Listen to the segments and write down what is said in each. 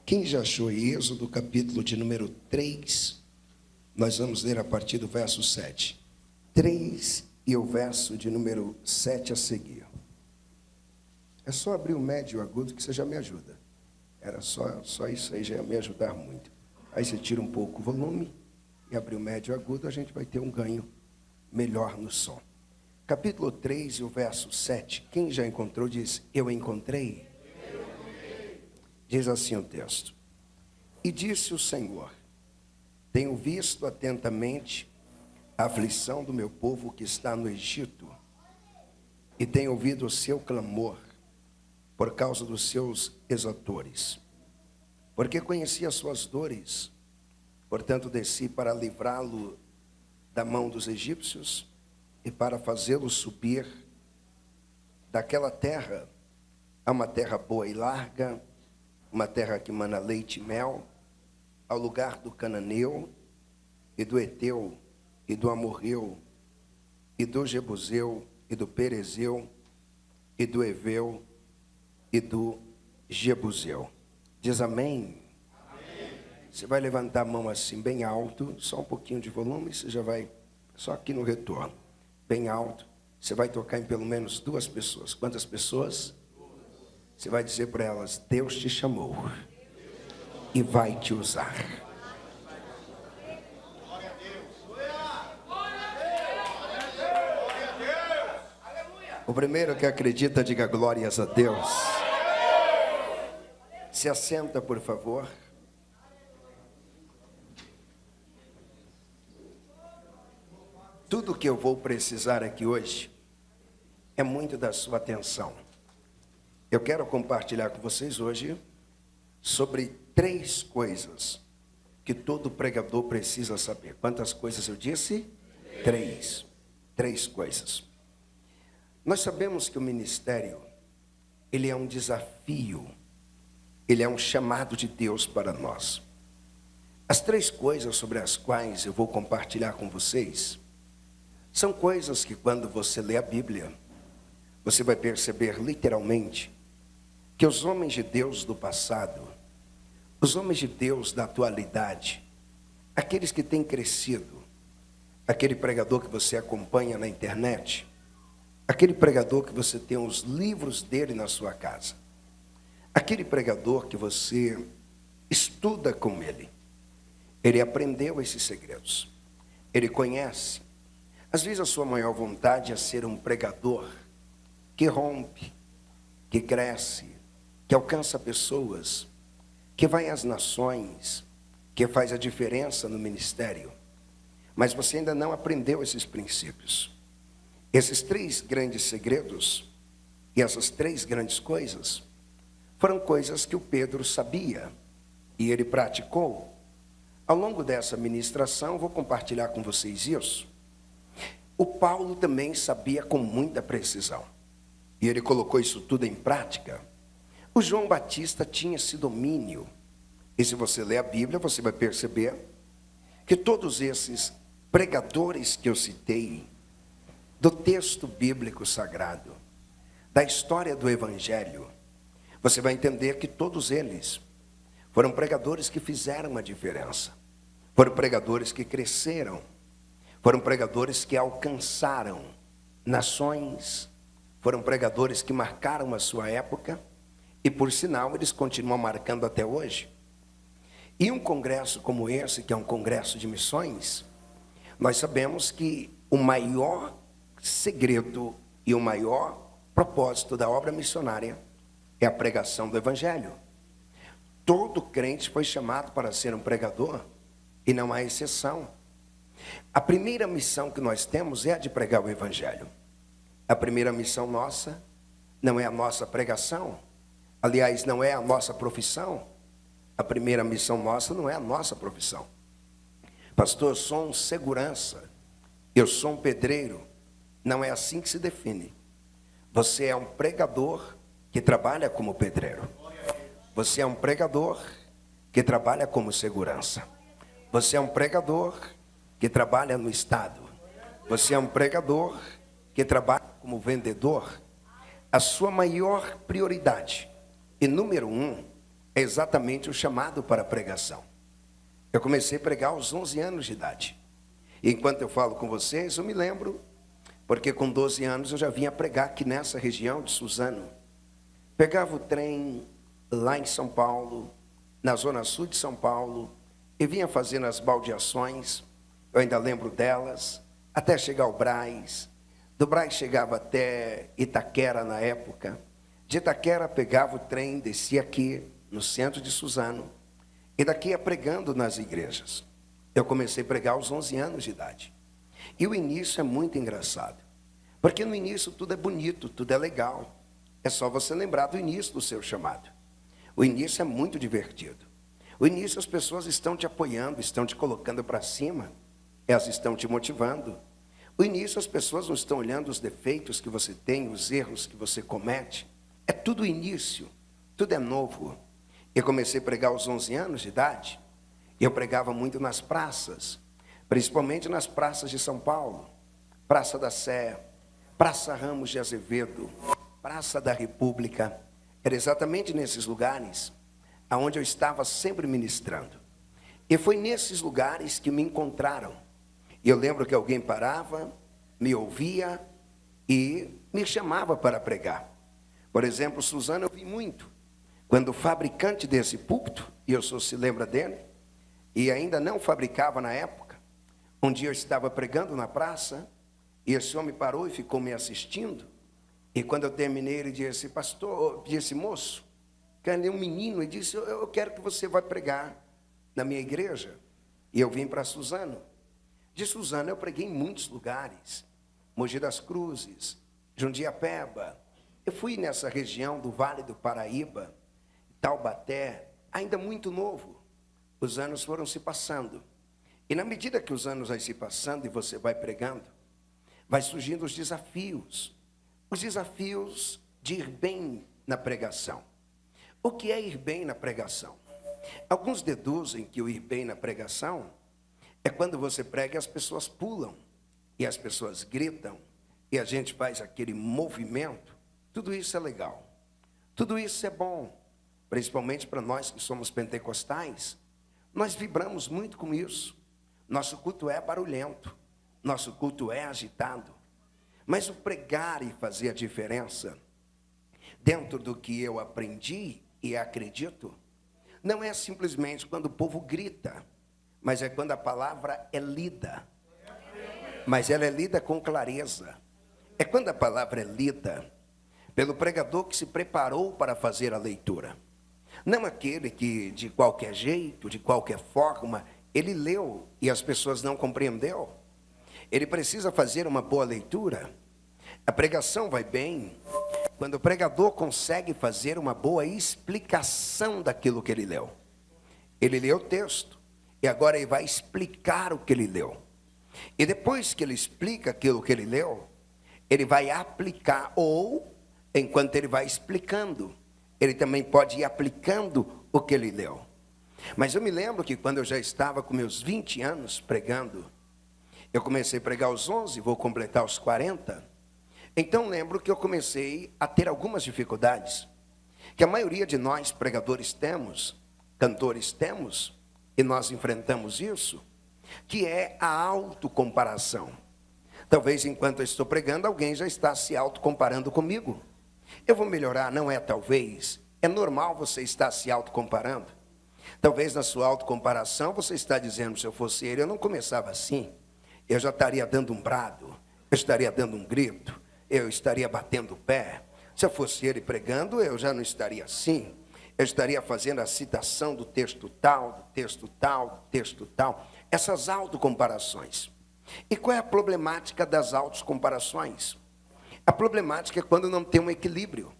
Quem já achou Êxodo, capítulo de número 3, nós vamos ler a partir do verso 7. 3 e o verso de número 7 a seguir. É só abrir o médio e o agudo que você já me ajuda. Era só isso aí, já ia me ajudar muito. Aí você tira um pouco o volume e abrir o médio e o agudo, a gente vai ter um ganho melhor no som. Capítulo 3 e o verso 7. Quem já encontrou diz, eu encontrei. Diz assim o texto. E disse o Senhor, tenho visto atentamente a aflição do meu povo que está no Egito, e tenho ouvido o seu clamor por causa dos seus exatores. Porque conheci as suas dores, portanto desci para livrá-lo da mão dos egípcios e para fazê-lo subir daquela terra a uma terra boa e larga, uma terra que mana leite e mel, ao lugar do cananeu, e do Eteu, e do Amorreu, e do Jebuseu, e do Perezeu, e do Eveu, e do Jebuseu. Diz amém? Amém. Você vai levantar a mão assim, bem alto, só um pouquinho de volume, você já vai, só aqui no retorno, bem alto, você vai tocar em pelo menos 2 pessoas. Quantas pessoas? Você vai dizer para elas, Deus te chamou e vai te usar. O primeiro que acredita, diga glórias a Deus. Se assenta, por favor. Tudo que eu vou precisar aqui hoje é muito da sua atenção. Eu quero compartilhar com vocês hoje sobre 3 coisas que todo pregador precisa saber. Quantas coisas eu disse? 3. 3 coisas. Nós sabemos que o ministério, ele é um desafio, ele é um chamado de Deus para nós. As 3 coisas sobre as quais eu vou compartilhar com vocês, são coisas que quando você lê a Bíblia, você vai perceber literalmente que os homens de Deus do passado, os homens de Deus da atualidade, aqueles que têm crescido, aquele pregador que você acompanha na internet, aquele pregador que você tem os livros dele na sua casa, aquele pregador que você estuda com ele, ele aprendeu esses segredos, ele conhece. Às vezes a sua maior vontade é ser um pregador que rompe, que cresce, que alcança pessoas, que vai às nações, que faz a diferença no ministério. Mas você ainda não aprendeu esses princípios. Esses 3 grandes segredos e essas 3 grandes coisas foram coisas que o Pedro sabia e ele praticou. Ao longo dessa ministração, vou compartilhar com vocês isso. O Paulo também sabia com muita precisão e ele colocou isso tudo em prática. O João Batista tinha esse domínio. E se você ler a Bíblia, você vai perceber que todos esses pregadores que eu citei, do texto bíblico sagrado, da história do Evangelho, você vai entender que todos eles foram pregadores que fizeram a diferença. Foram pregadores que cresceram. Foram pregadores que alcançaram nações. Foram pregadores que marcaram a sua época. E por sinal, eles continuam marcando até hoje. E um congresso como esse, que é um congresso de missões, nós sabemos que o maior segredo e o maior propósito da obra missionária é a pregação do Evangelho. Todo crente foi chamado para ser um pregador e não há exceção. A primeira missão que nós temos é a de pregar o Evangelho. A primeira missão nossa não é a nossa pregação. Aliás, não é a nossa profissão. A primeira missão nossa não é a nossa profissão. Pastor, eu sou um segurança. Eu sou um pedreiro. Não é assim que se define. Você é um pregador que trabalha como pedreiro. Você é um pregador que trabalha como segurança. Você é um pregador que trabalha no Estado. Você é um pregador que trabalha como vendedor. A sua maior prioridade, e número 1, é exatamente o chamado para a pregação. Eu comecei a pregar aos 11 anos de idade. E enquanto eu falo com vocês, eu me lembro, porque com 12 anos eu já vinha pregar aqui nessa região de Suzano. Pegava o trem lá em São Paulo, na zona sul de São Paulo, e vinha fazendo as baldeações, eu ainda lembro delas, até chegar ao Brás. Do Brás chegava até Itaquera na época. De Itaquera pegava o trem, descia aqui no centro de Suzano, e daqui ia pregando nas igrejas. Eu comecei a pregar aos 11 anos de idade. E o início é muito engraçado, porque no início tudo é bonito, tudo é legal. É só você lembrar do início do seu chamado. O início é muito divertido. O início as pessoas estão te apoiando, estão te colocando para cima, elas estão te motivando. O início as pessoas não estão olhando os defeitos que você tem, os erros que você comete. É tudo início, tudo é novo. Eu comecei a pregar aos 11 anos de idade. Eu pregava muito nas praças, principalmente nas praças de São Paulo. Praça da Sé, Praça Ramos de Azevedo, Praça da República. Era exatamente nesses lugares aonde eu estava sempre ministrando. E foi nesses lugares que me encontraram. E eu lembro que alguém parava, me ouvia e me chamava para pregar. Por exemplo, Suzano eu vi muito. Quando o fabricante desse púlpito, e eu sou se lembra dele, e ainda não fabricava na época, um dia eu estava pregando na praça, e esse homem parou e ficou me assistindo. E quando eu terminei, ele disse, pastor, disse, moço, cadê um menino? Ele disse, eu quero que você vá pregar na minha igreja. E eu vim para Suzano. De Suzano eu preguei em muitos lugares. Mogi das Cruzes, Jundiapeba. Eu fui nessa região do Vale do Paraíba, Taubaté, ainda muito novo. Os anos foram se passando. E na medida que os anos vão se passando e você vai pregando, vai surgindo os desafios. Os desafios de ir bem na pregação. O que é ir bem na pregação? Alguns deduzem que o ir bem na pregação é quando você prega e as pessoas pulam, e as pessoas gritam, e a gente faz aquele movimento. Tudo isso é legal. Tudo isso é bom, principalmente para nós que somos pentecostais. Nós vibramos muito com isso. Nosso culto é barulhento, nosso culto é agitado. Mas o pregar e fazer a diferença, dentro do que eu aprendi e acredito, não é simplesmente quando o povo grita, mas é quando a palavra é lida. Mas ela é lida com clareza. É quando a palavra é lida pelo pregador que se preparou para fazer a leitura. Não aquele que de qualquer jeito, de qualquer forma, ele leu e as pessoas não compreenderam. Ele precisa fazer uma boa leitura. A pregação vai bem quando o pregador consegue fazer uma boa explicação daquilo que ele leu. Ele leu o texto e agora ele vai explicar o que ele leu. E depois que ele explica aquilo que ele leu, ele vai aplicar, ou enquanto ele vai explicando, ele também pode ir aplicando o que ele leu. Mas eu me lembro que quando eu já estava com meus 20 anos pregando, eu comecei a pregar aos 11, vou completar os 40. Então lembro que eu comecei a ter algumas dificuldades, que a maioria de nós pregadores temos, cantores temos, e nós enfrentamos isso, que é a autocomparação. Talvez enquanto eu estou pregando, alguém já está se autocomparando comigo. Eu vou melhorar, não é talvez, é normal você estar se autocomparando. Talvez na sua autocomparação você está dizendo, se eu fosse ele, eu não começava assim. Eu já estaria dando um brado, eu estaria dando um grito, eu estaria batendo o pé. Se eu fosse ele pregando, eu já não estaria assim. Eu estaria fazendo a citação do texto tal, do texto tal, do texto tal. Essas autocomparações. E qual é a problemática das autocomparações? A problemática é quando não tem um equilíbrio.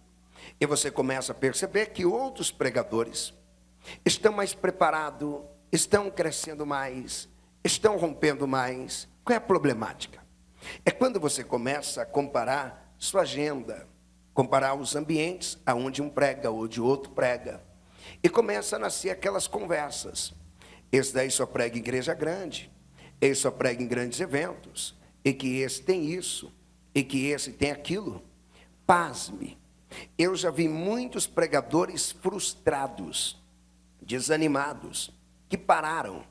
E você começa a perceber que outros pregadores estão mais preparados, estão crescendo mais, estão rompendo mais. Qual é a problemática? É quando você começa a comparar sua agenda, comparar os ambientes aonde um prega ou de outro prega. E começa a nascer aquelas conversas. Esse daí só prega em igreja grande, esse só prega em grandes eventos, e que esse tem isso, e que esse tem aquilo. Pasme, eu já vi muitos pregadores frustrados, desanimados, que pararam.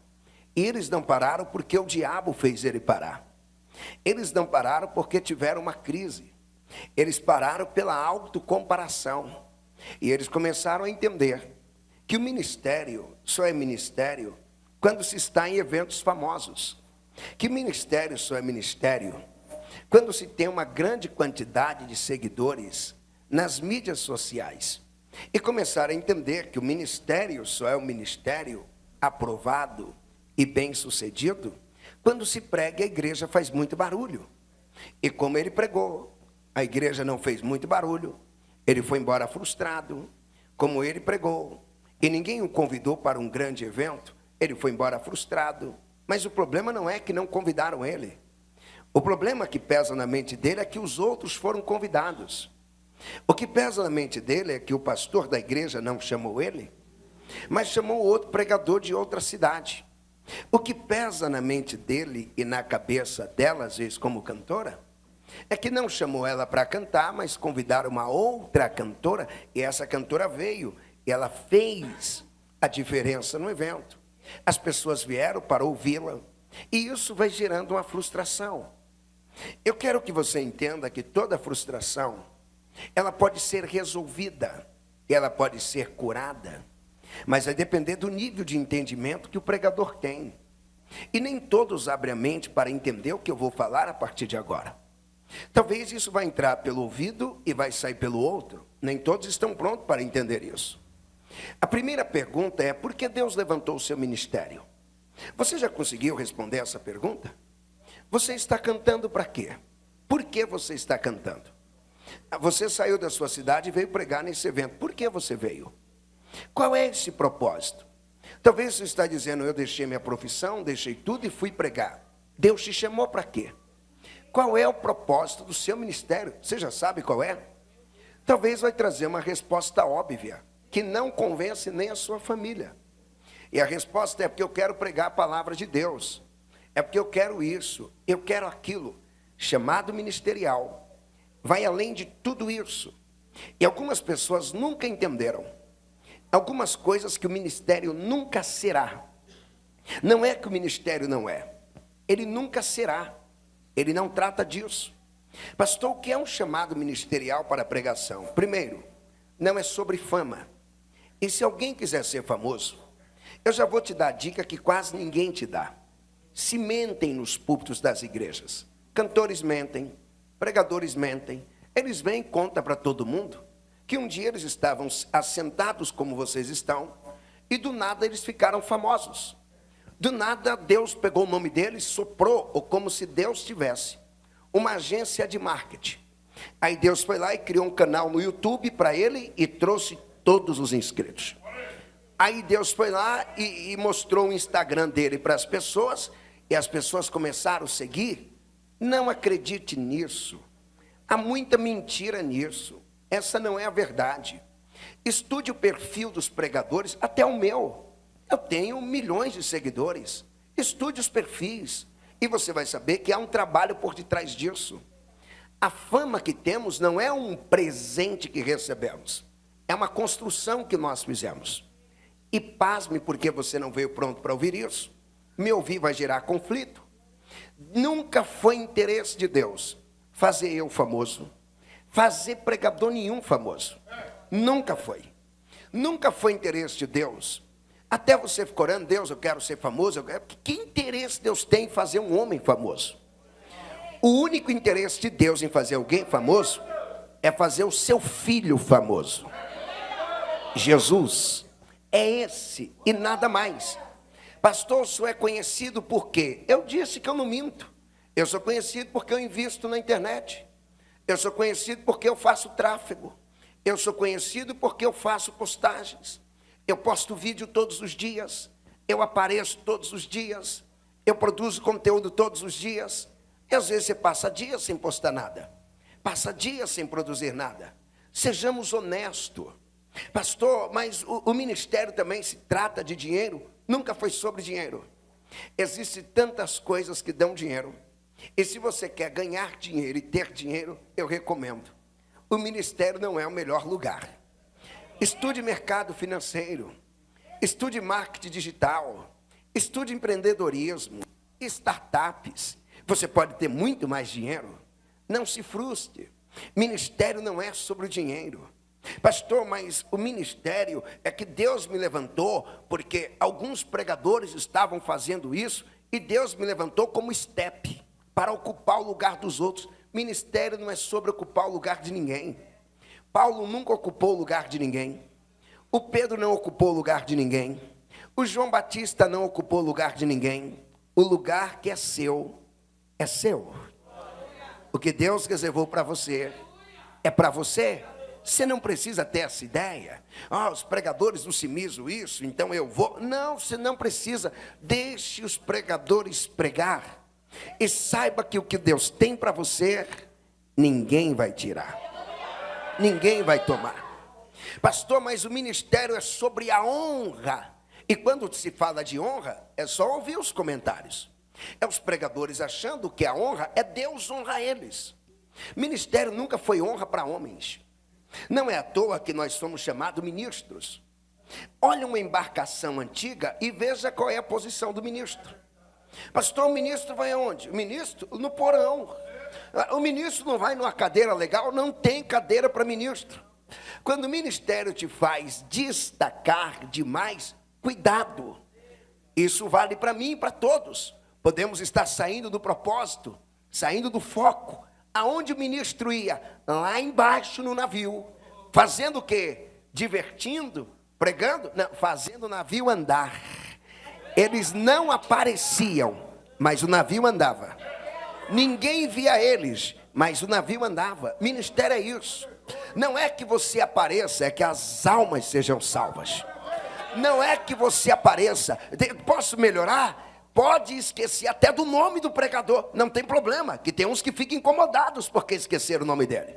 E eles não pararam porque o diabo fez ele parar. Eles não pararam porque tiveram uma crise. Eles pararam pela autocomparação. E eles começaram a entender que o ministério só é ministério quando se está em eventos famosos. Que ministério só é ministério quando se tem uma grande quantidade de seguidores nas mídias sociais. E começaram a entender que o ministério só é um ministério aprovado e bem-sucedido quando se prega e a igreja faz muito barulho. E como ele pregou, a igreja não fez muito barulho, ele foi embora frustrado. Como ele pregou, e ninguém o convidou para um grande evento, ele foi embora frustrado. Mas o problema não é que não convidaram ele. O problema que pesa na mente dele é que os outros foram convidados. O que pesa na mente dele é que o pastor da igreja não chamou ele, mas chamou outro pregador de outra cidade. O que pesa na mente dele e na cabeça dela, às vezes como cantora, é que não chamou ela para cantar, mas convidaram uma outra cantora, e essa cantora veio, e ela fez a diferença no evento. As pessoas vieram para ouvi-la, e isso vai gerando uma frustração. Eu quero que você entenda que toda frustração, ela pode ser resolvida, ela pode ser curada, mas vai depender do nível de entendimento que o pregador tem. E nem todos abrem a mente para entender o que eu vou falar a partir de agora. Talvez isso vai entrar pelo ouvido e vai sair pelo outro. Nem todos estão prontos para entender isso. A primeira pergunta é: por que Deus levantou o seu ministério? Você já conseguiu responder essa pergunta? Você está cantando para quê? Por que você está cantando? Você saiu da sua cidade e veio pregar nesse evento. Por que você veio? Qual é esse propósito? Talvez você está dizendo: eu deixei minha profissão, deixei tudo e fui pregar. Deus te chamou para quê? Qual é o propósito do seu ministério? Você já sabe qual é? Talvez vai trazer uma resposta óbvia, que não convence nem a sua família. E a resposta é: porque eu quero pregar a palavra de Deus. É porque eu quero isso, eu quero aquilo. Chamado ministerial vai além de tudo isso. E algumas pessoas nunca entenderam algumas coisas que o ministério nunca será. Não é que o ministério não é, ele nunca será. Ele não trata disso. Pastor, o que é um chamado ministerial para a pregação? Primeiro, não é sobre fama. E se alguém quiser ser famoso, eu já vou te dar a dica que quase ninguém te dá. Se mentem nos púlpitos das igrejas. Cantores mentem, pregadores mentem. Eles vêm e contam para todo mundo que um dia eles estavam assentados como vocês estão, e do nada eles ficaram famosos. Do nada Deus pegou o nome deles, soprou, ou como se Deus tivesse uma agência de marketing. Aí Deus foi lá e criou um canal no YouTube para ele e trouxe todos os inscritos. Aí Deus foi lá e mostrou o Instagram dele para as pessoas, e as pessoas começaram a seguir. Não acredite nisso. Há muita mentira nisso. Essa não é a verdade. Estude o perfil dos pregadores, até o meu. Eu tenho milhões de seguidores. Estude os perfis e você vai saber que há um trabalho por detrás disso. A fama que temos não é um presente que recebemos. É uma construção que nós fizemos. E pasme, porque você não veio pronto para ouvir isso. Me ouvir vai gerar conflito. Nunca foi interesse de Deus fazer eu famoso, fazer pregador nenhum famoso. Nunca foi. Nunca foi interesse de Deus. Até você fica orando: Deus, eu quero ser famoso. Que interesse Deus tem em fazer um homem famoso? O único interesse de Deus em fazer alguém famoso é fazer o seu filho famoso. Jesus é esse e nada mais. Pastor, o senhor é conhecido por quê? Eu disse que eu não minto. Eu sou conhecido porque eu invisto na internet. Eu sou conhecido porque eu faço tráfego. Eu sou conhecido porque eu faço postagens. Eu posto vídeo todos os dias. Eu apareço todos os dias. Eu produzo conteúdo todos os dias. E às vezes você passa dias sem postar nada. Passa dias sem produzir nada. Sejamos honestos. Pastor, mas o ministério também se trata de dinheiro? Nunca foi sobre dinheiro. Existem tantas coisas que dão dinheiro. E se você quer ganhar dinheiro e ter dinheiro, eu recomendo. O ministério não é o melhor lugar. Estude mercado financeiro. estude marketing digital, estude empreendedorismo, startups. Você pode ter muito mais dinheiro. Não se frustre. Ministério não é sobre o dinheiro. Pastor, mas o ministério é que Deus me levantou porque alguns pregadores estavam fazendo isso e Deus me levantou como step para ocupar o lugar dos outros. Ministério não é sobre ocupar o lugar de ninguém. Paulo nunca ocupou o lugar de ninguém. O Pedro não ocupou o lugar de ninguém. O João Batista não ocupou o lugar de ninguém. O lugar que é seu, é seu. O que Deus reservou para você, é para você. Você não precisa ter essa ideia. Os pregadores do Cimiso isso, então eu vou. Não, você não precisa. Deixe os pregadores pregar. E saiba que o que Deus tem para você, ninguém vai tirar. Ninguém vai tomar. Pastor, mas o ministério é sobre a honra. E quando se fala de honra, é só ouvir os comentários. É os pregadores achando que a honra é Deus honra eles. Ministério nunca foi honra para homens. Não é à toa que nós somos chamados ministros. Olha uma embarcação antiga e veja qual é a posição do ministro. Pastor, o ministro vai aonde? O ministro no porão. O ministro não vai numa cadeira legal, não tem cadeira para ministro. Quando o ministério te faz destacar demais, cuidado. Isso vale para mim e para todos. Podemos estar saindo do propósito, saindo do foco. Aonde o ministro ia? Lá embaixo no navio. Fazendo o quê? Divertindo? Pregando? Não, fazendo o navio andar. Eles não apareciam, mas o navio andava. Ninguém via eles, mas o navio andava. Ministério é isso. Não é que você apareça, é que as almas sejam salvas. Não é que você apareça. Posso melhorar? Pode esquecer até do nome do pregador, não tem problema, que tem uns que ficam incomodados porque esqueceram o nome dele.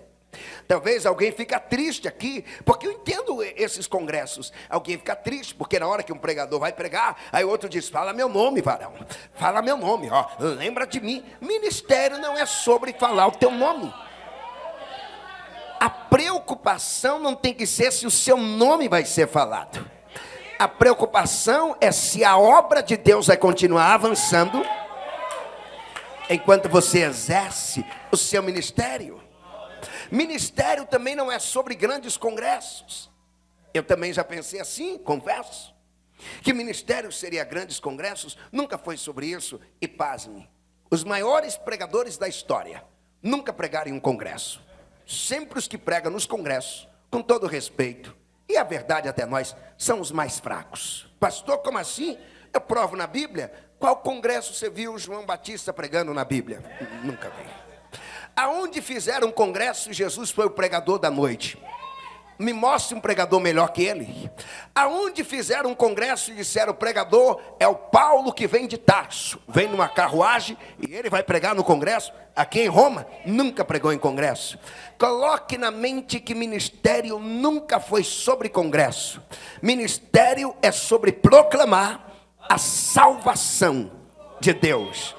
Talvez alguém fique triste aqui, porque eu entendo esses congressos. Alguém fica triste, porque na hora que um pregador vai pregar, aí o outro diz, fala meu nome, varão, fala meu nome, lembra de mim. Ministério não é sobre falar o teu nome. A preocupação não tem que ser se o seu nome vai ser falado. A preocupação é se a obra de Deus vai continuar avançando enquanto você exerce o seu ministério. Ministério também não é sobre grandes congressos. Eu também já pensei assim, confesso, que ministério seria grandes congressos. Nunca foi sobre isso. E pasme, os maiores pregadores da história nunca pregaram em um congresso. Sempre os que pregam nos congressos, com todo respeito, e a verdade até nós, são os mais fracos. Pastor, como assim? Eu provo na Bíblia. Qual congresso você viu João Batista pregando na Bíblia? Nunca vi. Aonde fizeram um congresso, Jesus foi o pregador da noite. Me mostre um pregador melhor que ele. Aonde fizeram um congresso e disseram, o pregador é o Paulo que vem de Tarso. Vem numa carruagem e ele vai pregar no congresso. Aqui em Roma, nunca pregou em congresso. Coloque na mente que ministério nunca foi sobre congresso. Ministério é sobre proclamar a salvação de Deus.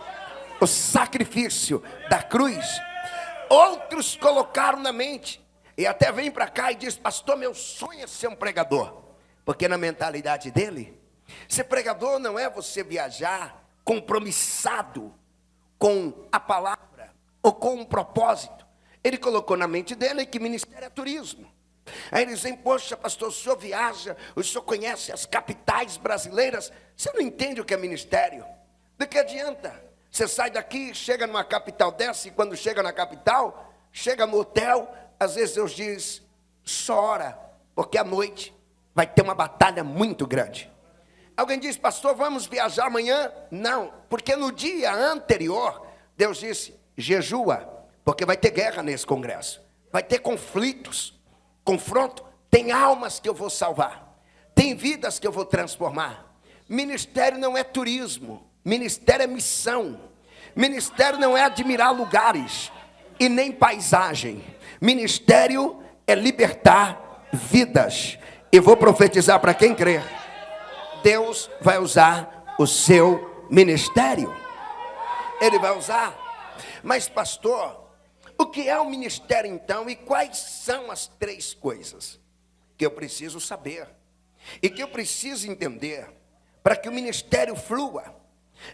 O sacrifício da cruz. Outros colocaram na mente. E até vem para cá e diz, pastor, meu sonho é ser um pregador. Porque na mentalidade dele, ser pregador não é você viajar compromissado com a palavra ou com um propósito. Ele colocou na mente dele que ministério é turismo. Aí eles dizem, poxa, pastor, o senhor viaja, o senhor conhece as capitais brasileiras, você não entende o que é ministério? Do que adianta? Você sai daqui, chega numa capital dessa, e quando chega na capital, chega no hotel, às vezes Deus diz, só ora, porque à noite vai ter uma batalha muito grande. Alguém diz, pastor, vamos viajar amanhã? Não, porque no dia anterior, Deus disse, jejua, porque vai ter guerra nesse congresso. Vai ter conflitos, confronto. Tem almas que eu vou salvar. Tem vidas que eu vou transformar. Ministério não é turismo. Ministério é missão. Ministério não é admirar lugares e nem paisagem. Ministério é libertar vidas. E vou profetizar para quem crer. Deus vai usar o seu ministério. Ele vai usar. Mas pastor, o que é o ministério então? E quais são as 3 coisas que eu preciso saber? e que eu preciso entender para que o ministério flua.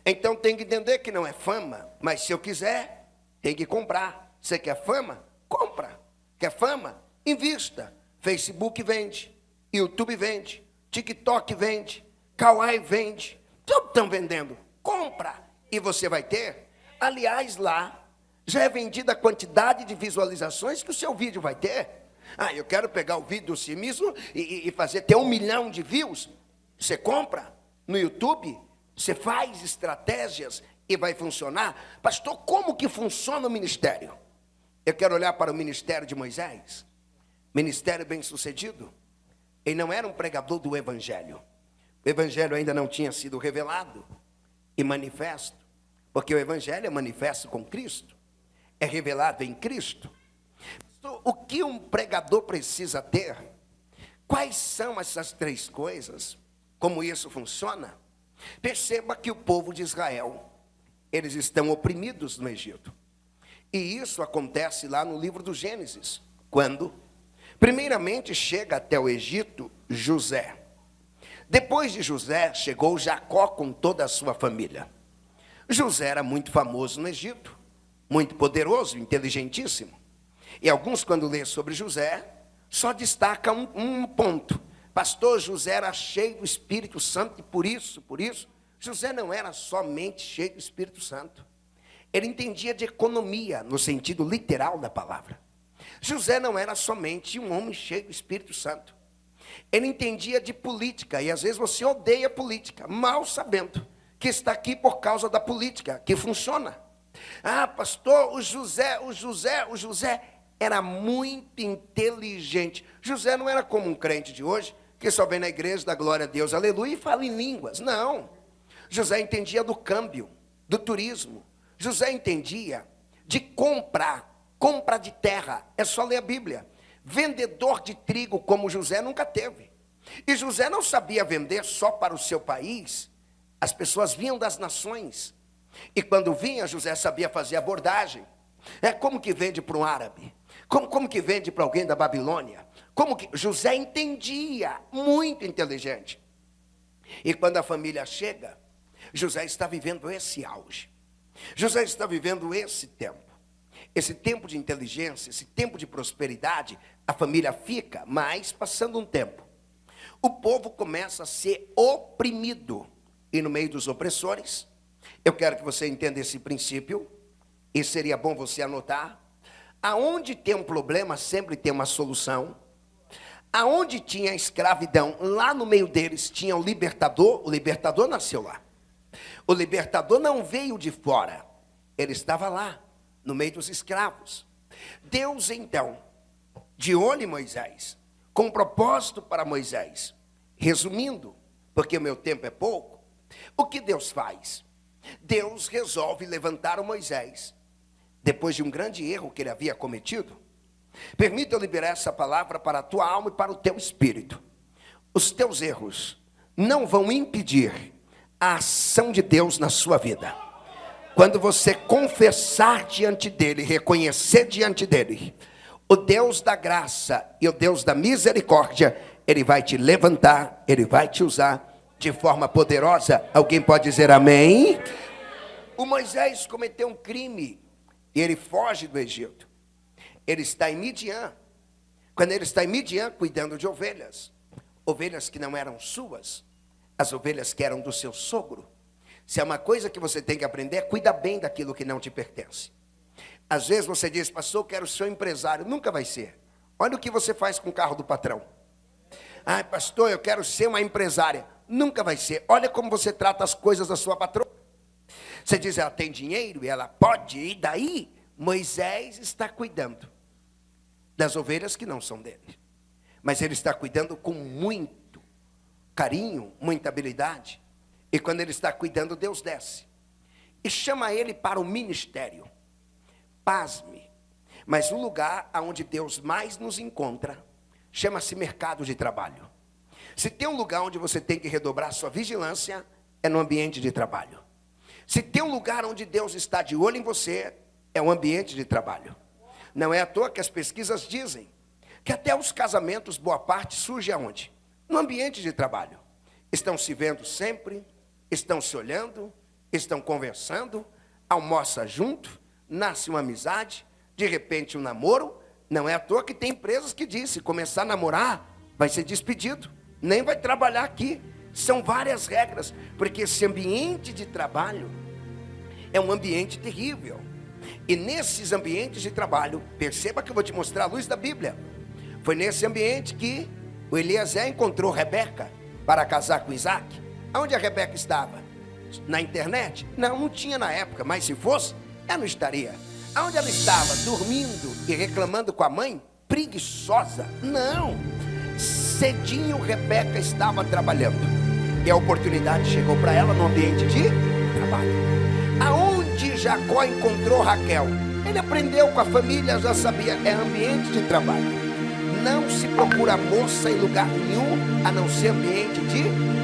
Então tem que entender que não é fama, mas se eu quiser, tem que comprar. Você quer fama? Compra. Quer fama? Invista. Facebook vende, YouTube vende, TikTok vende, Kawaii vende, tudo estão vendendo. Compra e você vai ter. Aliás, lá já é vendida a quantidade de visualizações que o seu vídeo vai ter. Eu quero pegar o vídeo do Cimismo e fazer ter 1 milhão de views. Você compra no YouTube, você faz estratégias e vai funcionar. Pastor, como que funciona o ministério? Eu quero olhar para o ministério de Moisés. Ministério bem sucedido. Ele não era um pregador do evangelho. O evangelho ainda não tinha sido revelado e manifesto. Porque o evangelho é manifesto com Cristo. É revelado em Cristo. O que um pregador precisa ter? Quais são essas 3 coisas? Como isso funciona? Perceba que o povo de Israel, eles estão oprimidos no Egito. E isso acontece lá no livro do Gênesis. Quando? Primeiramente chega até o Egito José. Depois de José, chegou Jacó com toda a sua família. José era muito famoso no Egito, muito poderoso, inteligentíssimo. E alguns, quando lêem sobre José, só destacam um ponto. Pastor, José era cheio do Espírito Santo, e por isso, José não era somente cheio do Espírito Santo. Ele entendia de economia, no sentido literal da palavra. José não era somente um homem cheio do Espírito Santo. Ele entendia de política, e às vezes você odeia política, mal sabendo que está aqui por causa da política, que funciona. Pastor, o José era muito inteligente. José não era como um crente de hoje, que só vem na igreja, dá glória a Deus, aleluia, e fala em línguas. Não. José entendia do câmbio, do turismo. José entendia de compra de terra. É só ler a Bíblia. Vendedor de trigo como José nunca teve. E José não sabia vender só para o seu país. As pessoas vinham das nações. E quando vinha, José sabia fazer abordagem. Como que vende para um árabe? Como que vende para alguém da Babilônia? José entendia, muito inteligente. E quando a família chega, José está vivendo esse auge. José está vivendo esse tempo de inteligência, esse tempo de prosperidade. A família fica, mas passando um tempo, o povo começa a ser oprimido. E no meio dos opressores, eu quero que você entenda esse princípio, e seria bom você anotar. Aonde tem um problema, sempre tem uma solução. Aonde tinha escravidão, lá no meio deles tinha o libertador nasceu lá. O libertador não veio de fora, ele estava lá, no meio dos escravos. Deus, então, de olho em Moisés, com um propósito para Moisés. Resumindo, porque o meu tempo é pouco, o que Deus faz? Deus resolve levantar o Moisés, depois de um grande erro que ele havia cometido. Permita eu liberar essa palavra para a tua alma e para o teu espírito. Os teus erros não vão impedir a ação de Deus na sua vida. Quando você confessar diante dele, reconhecer diante dele, o Deus da graça e o Deus da misericórdia, ele vai te levantar, ele vai te usar de forma poderosa. Alguém pode dizer amém? O Moisés cometeu um crime e ele foge do Egito. Ele está em Midian. Quando ele está em Midian, cuidando de ovelhas, ovelhas que não eram suas, as ovelhas que eram do seu sogro. Se é uma coisa que você tem que aprender, cuida bem daquilo que não te pertence. Às vezes você diz, pastor, eu quero ser um empresário. Nunca vai ser. Olha o que você faz com o carro do patrão. Pastor, eu quero ser uma empresária. Nunca vai ser. Olha como você trata as coisas da sua patroa. Você diz, ela tem dinheiro e ela pode, e daí Moisés está cuidando das ovelhas que não são dele. Mas ele está cuidando com muito carinho, muita habilidade. E quando ele está cuidando, Deus desce e chama ele para o ministério. Pasme, mas o lugar onde Deus mais nos encontra chama-se mercado de trabalho. Se tem um lugar onde você tem que redobrar sua vigilância, é no ambiente de trabalho. Se tem um lugar onde Deus está de olho em você, é o ambiente de trabalho. Não é à toa que as pesquisas dizem que até os casamentos, boa parte, surge aonde? no ambiente de trabalho. Estão se vendo sempre, estão se olhando, estão conversando, almoça junto, nasce uma amizade, de repente um namoro. Não é à toa que tem empresas que dizem, se começar a namorar, vai ser despedido, nem vai trabalhar aqui. São várias regras, porque esse ambiente de trabalho é um ambiente terrível. E nesses ambientes de trabalho, perceba que eu vou te mostrar a luz da Bíblia. Foi nesse ambiente que o Eliezer encontrou Rebeca para casar com Isaac. Aonde a Rebeca estava? Na internet? Não tinha na época, mas se fosse, ela não estaria. Aonde ela estava? Dormindo e reclamando com a mãe? Preguiçosa? Não. Cedinho Rebeca estava trabalhando. E a oportunidade chegou para ela no ambiente de trabalho. Aonde Jacó encontrou Raquel? Ele aprendeu com a família, já sabia, é ambiente de trabalho. Não se procura moça em lugar nenhum, a não ser ambiente de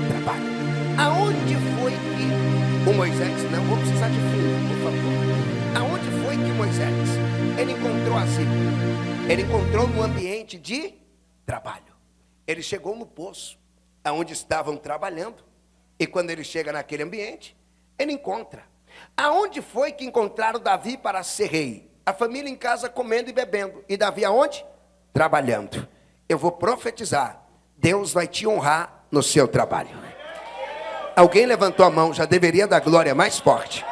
trabalho. Aonde foi que o Moisés, não vou precisar de filho, por favor. Aonde foi que Moisés, ele encontrou a Zipa? Ele encontrou no ambiente de trabalho. Ele chegou no poço, aonde estavam trabalhando. E quando ele chega naquele ambiente, ele encontra. Aonde foi que encontraram Davi para ser rei? A família em casa comendo e bebendo. E Davi aonde? Trabalhando. Eu vou profetizar. Deus vai te honrar no seu trabalho. Alguém levantou a mão, já deveria dar glória mais forte.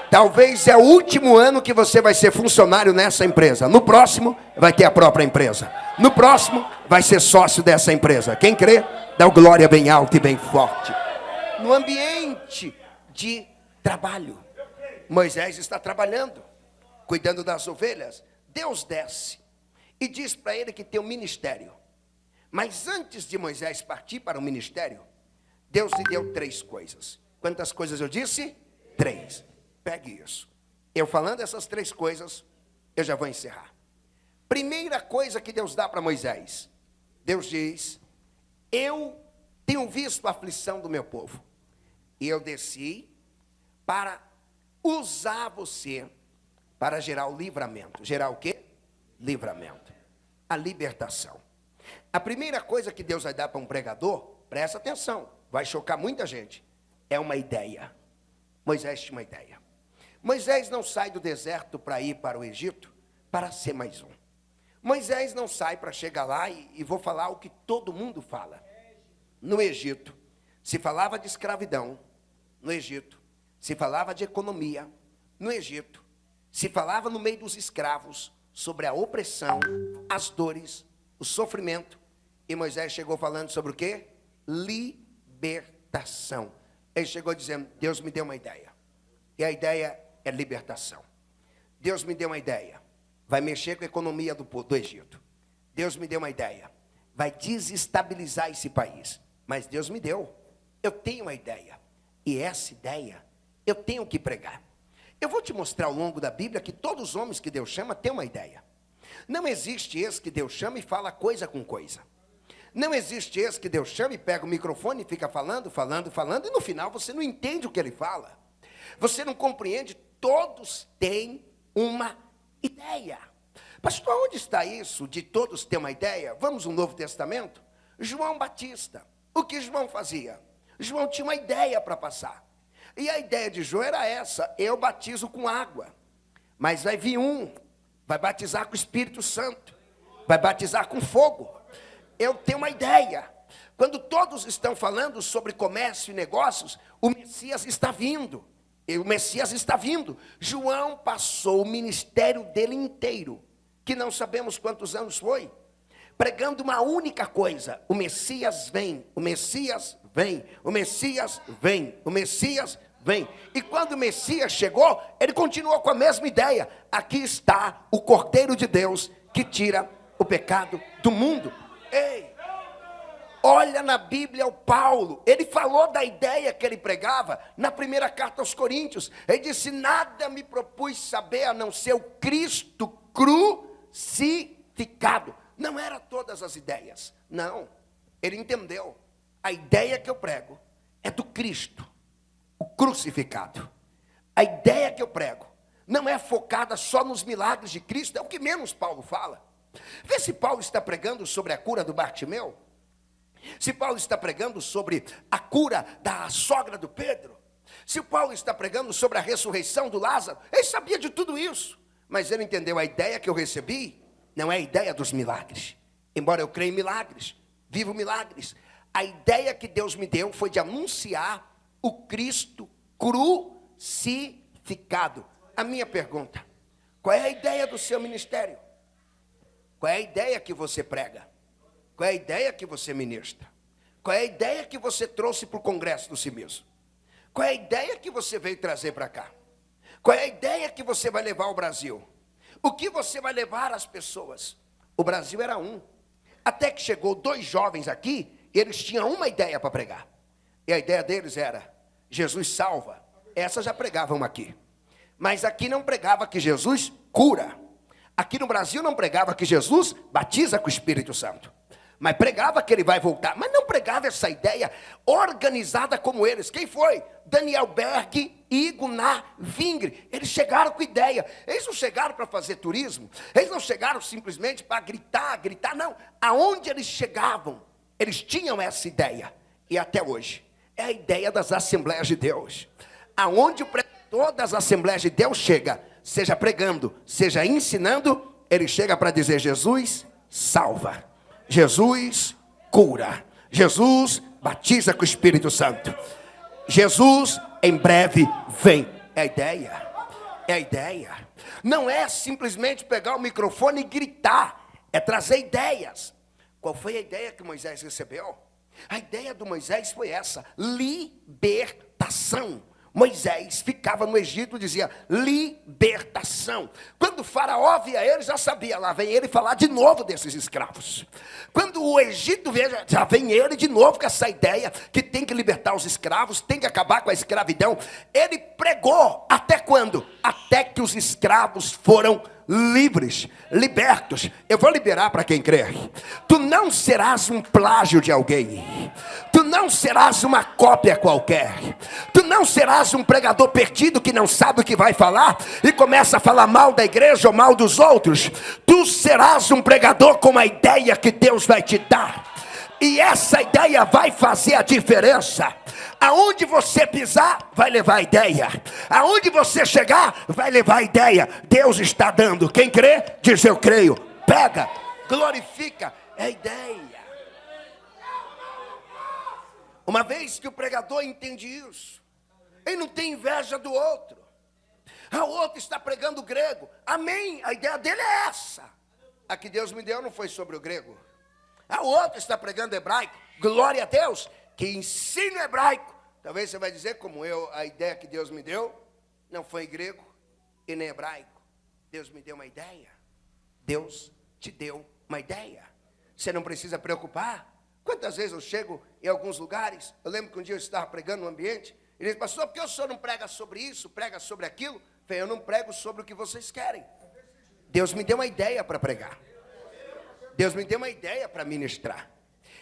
Talvez é o último ano que você vai ser funcionário nessa empresa. No próximo, vai ter a própria empresa. No próximo, vai ser sócio dessa empresa. Quem crê, dá glória bem alta e bem forte. No ambiente de trabalho, Moisés está trabalhando, cuidando das ovelhas. Deus desce e diz para ele que tem um ministério. Mas antes de Moisés partir para o ministério, Deus lhe deu 3 coisas. Quantas coisas eu disse? 3. Pegue isso. Eu falando essas 3 coisas, eu já vou encerrar. Primeira coisa que Deus dá para Moisés. Deus diz, eu tenho visto a aflição do meu povo. E eu desci para usar você para gerar o livramento. Gerar o quê? Livramento. A libertação. A primeira coisa que Deus vai dar para um pregador, presta atenção, vai chocar muita gente, é uma ideia. Moisés tinha uma ideia. Moisés não sai do deserto para ir para o Egito para ser mais um. Moisés não sai para chegar lá e vou falar o que todo mundo fala. No Egito, se falava de escravidão. No Egito, se falava de economia. No Egito, se falava no meio dos escravos sobre a opressão, as dores, o sofrimento. E Moisés chegou falando sobre o quê? Libertação. Ele chegou dizendo, Deus me deu uma ideia. E a ideia é libertação. Deus me deu uma ideia. Vai mexer com a economia do Egito. Deus me deu uma ideia. Vai desestabilizar esse país. Mas Deus me deu. Eu tenho uma ideia. E essa ideia, eu tenho que pregar. Eu vou te mostrar ao longo da Bíblia que todos os homens que Deus chama têm uma ideia. Não existe esse que Deus chama e fala coisa com coisa. Não existe esse que Deus chama e pega o microfone e fica falando, e no final você não entende o que ele fala. Você não compreende, todos têm uma ideia. Pastor, onde está isso de todos ter uma ideia? Vamos ao Novo Testamento? João Batista. O que João fazia? João tinha uma ideia para passar. E a ideia de João era essa, eu batizo com água. Mas vai vir um, vai batizar com o Espírito Santo. Vai batizar com fogo. Eu tenho uma ideia. Quando todos estão falando sobre comércio e negócios, o Messias está vindo. O Messias está vindo. João passou o ministério dele inteiro, que não sabemos quantos anos foi, pregando uma única coisa: o Messias vem, o Messias vem, o Messias vem, o Messias vem. E quando o Messias chegou, ele continuou com a mesma ideia: aqui está o Cordeiro de Deus que tira o pecado do mundo. Ei, olha na Bíblia o Paulo, ele falou da ideia que ele pregava na primeira carta aos Coríntios. Ele disse, nada me propus saber a não ser o Cristo crucificado. Não eram todas as ideias, não, ele entendeu, a ideia que eu prego é do Cristo, o crucificado. A ideia que eu prego não é focada só nos milagres de Cristo, é o que menos Paulo fala. Vê se Paulo está pregando sobre a cura do Bartimeu. Se Paulo está pregando sobre a cura da sogra do Pedro, se Paulo está pregando sobre a ressurreição do Lázaro, ele sabia de tudo isso, mas ele entendeu: a ideia que eu recebi não é a ideia dos milagres. Embora eu creia em milagres, vivo milagres, a ideia que Deus me deu foi de anunciar o Cristo crucificado. A minha pergunta: qual é a ideia do seu ministério? Qual é a ideia que você prega? Qual é a ideia que você ministra? Qual é a ideia que você trouxe para o congresso do CIMISO? Qual é a ideia que você veio trazer para cá? Qual é a ideia que você vai levar ao Brasil? O que você vai levar às pessoas? O Brasil era um. Até que chegou 2 jovens aqui, e eles tinham uma ideia para pregar. E a ideia deles era: Jesus salva. Essa já pregavam aqui. Mas aqui não pregava que Jesus cura. Aqui no Brasil não pregava que Jesus batiza com o Espírito Santo. Mas pregava que ele vai voltar. Mas não pregava essa ideia organizada como eles. Quem foi? Daniel Berg e Gunnar Vingre. Eles chegaram com ideia. Eles não chegaram para fazer turismo. Eles não chegaram simplesmente para gritar, não. Aonde eles chegavam, eles tinham essa ideia. E até hoje, é a ideia das Assembleias de Deus. Aonde o pregador das Assembleias de Deus chega, seja pregando, seja ensinando, ele chega para dizer: Jesus salva. Jesus cura. Jesus batiza com o Espírito Santo. Jesus em breve vem. É a ideia. É a ideia. Não é simplesmente pegar o microfone e gritar. É trazer ideias. Qual foi a ideia que Moisés recebeu? A ideia do Moisés foi essa: libertação. Moisés ficava no Egito e dizia: libertação. Quando o faraó via ele, já sabia: lá vem ele falar de novo desses escravos. Quando o Egito vê, já vem ele de novo com essa ideia que tem que libertar os escravos, tem que acabar com a escravidão. Ele pregou até quando? Até que os escravos foram livres, libertos. Eu vou liberar para quem crê. Tu não serás um plágio de alguém. Tu não serás uma cópia qualquer. Tu não serás um pregador perdido que não sabe o que vai falar e começa a falar mal da igreja ou mal dos outros. Tu serás um pregador com uma ideia que Deus vai te dar. E essa ideia vai fazer a diferença. Aonde você pisar, vai levar ideia. Aonde você chegar, vai levar ideia. Deus está dando. Quem crê, diz: eu creio. Pega, glorifica. É ideia. Uma vez que o pregador entende isso, ele não tem inveja do outro. O outro está pregando grego. Amém. A ideia dele é essa. A que Deus me deu não foi sobre o grego. O outro está pregando hebraico. Glória a Deus, que ensina hebraico. Talvez você vai dizer, como eu, a ideia que Deus me deu não foi grego e nem hebraico. Deus me deu uma ideia. Deus te deu uma ideia. Você não precisa preocupar. Quantas vezes eu chego em alguns lugares, eu lembro que um dia eu estava pregando no ambiente, e ele disse: pastor, por que o senhor não prega sobre isso, prega sobre aquilo? Eu falei: eu não prego sobre o que vocês querem. Deus me deu uma ideia para pregar. Deus me deu uma ideia para ministrar.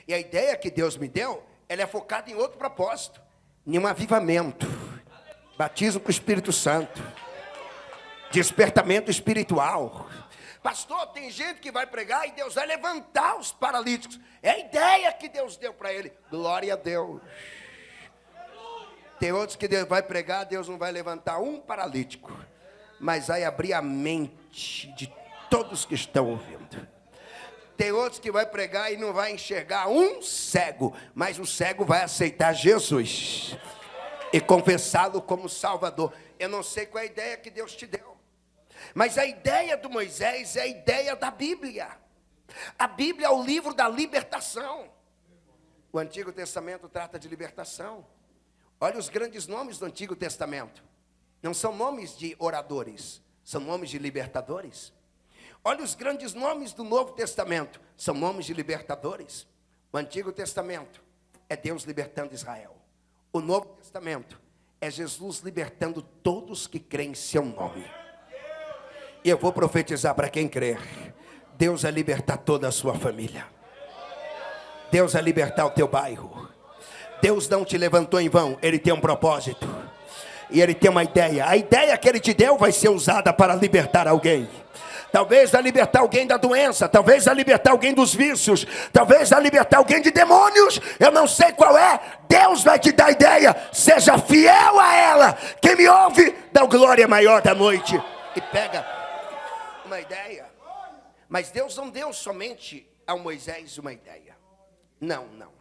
E a ideia que Deus me deu, ela é focada em outro propósito. Em um avivamento. Batismo com o Espírito Santo. Despertamento espiritual. Pastor, tem gente que vai pregar e Deus vai levantar os paralíticos. É a ideia que Deus deu para ele. Glória a Deus. Tem outros que Deus vai pregar, Deus não vai levantar um paralítico, mas vai abrir a mente de todos que estão ouvindo. Tem outros que vai pregar e não vai enxergar um cego, mas o cego vai aceitar Jesus e confessá-lo como Salvador. Eu não sei qual é a ideia que Deus te deu, mas a ideia do Moisés é a ideia da Bíblia. A Bíblia é o livro da libertação. O Antigo Testamento trata de libertação. Olha os grandes nomes do Antigo Testamento. Não são nomes de oradores, são nomes de libertadores. Olha os grandes nomes do Novo Testamento, são nomes de libertadores. O Antigo Testamento é Deus libertando Israel. O Novo Testamento é Jesus libertando todos que creem em seu nome. E eu vou profetizar para quem crer. Deus vai libertar toda a sua família. Deus vai libertar o teu bairro. Deus não te levantou em vão, Ele tem um propósito. E Ele tem uma ideia. A ideia que Ele te deu vai ser usada para libertar alguém. talvez vai libertar alguém da doença, talvez vai libertar alguém dos vícios, talvez vai libertar alguém de demônios, eu não sei qual é. Deus vai te dar ideia, seja fiel a ela. Quem me ouve, dá o glória maior da noite e pega uma ideia. Mas Deus não deu somente a Moisés uma ideia. Não.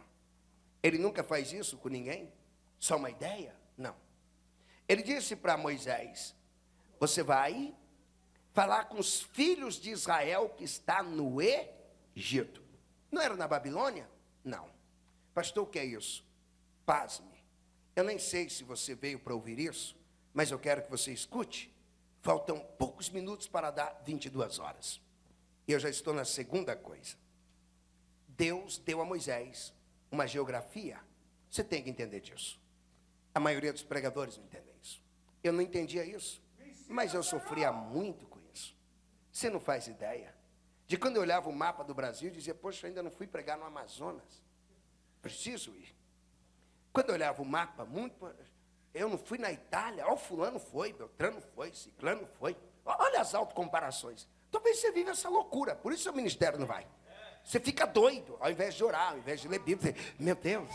Ele nunca faz isso com ninguém. Só uma ideia? Não. Ele disse para Moisés: você vai falar com os filhos de Israel que está no Egito. Não era na Babilônia? Não. Pastor, o que é isso? Pasme. Eu nem sei se você veio para ouvir isso, mas eu quero que você escute. Faltam poucos minutos para dar 22 horas. E eu já estou na segunda coisa. Deus deu a Moisés uma geografia. Você tem que entender disso. A maioria dos pregadores não entendem isso. Eu não entendia isso, mas eu sofria muito com isso. Você não faz ideia. De quando eu olhava o mapa do Brasil, dizia: poxa, eu ainda não fui pregar no Amazonas. Preciso ir. Quando eu olhava o mapa, eu não fui na Itália. Ó, fulano foi, Beltrano foi, Ciclano foi. Olha as autocomparações. Talvez você viva essa loucura, por isso o ministério não vai. Você fica doido, ao invés de orar, ao invés de ler Bíblia. Você, meu Deus,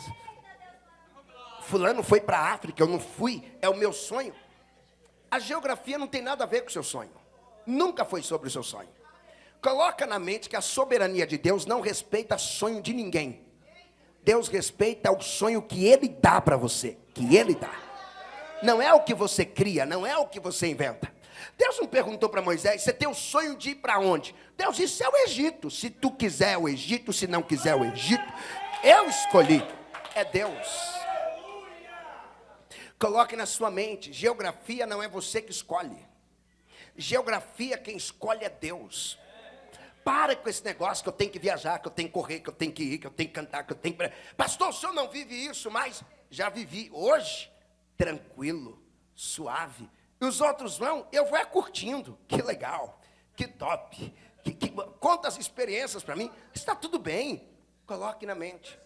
fulano foi para a África, eu não fui, é o meu sonho. A geografia não tem nada a ver com o seu sonho. Nunca foi sobre o seu sonho. Coloca na mente que a soberania de Deus não respeita sonho de ninguém. Deus respeita o sonho que Ele dá para você, que Ele dá. Não é o que você cria, não é o que você inventa. Deus não perguntou para Moisés: você tem o sonho de ir para onde? Deus disse: é o Egito. Se tu quiser o Egito, se não quiser o Egito, eu escolhi. É Deus. Coloque na sua mente: geografia não é você que escolhe. Geografia, quem escolhe é Deus. Para com esse negócio que eu tenho que viajar, que eu tenho que correr, que eu tenho que ir, que eu tenho que cantar, que eu tenho que... Pastor, o senhor não vive isso, mas já vivi. Hoje, tranquilo, suave. E os outros vão, eu vou curtindo. Que legal, que top. Conta as experiências para mim. Está tudo bem. Coloque na mente.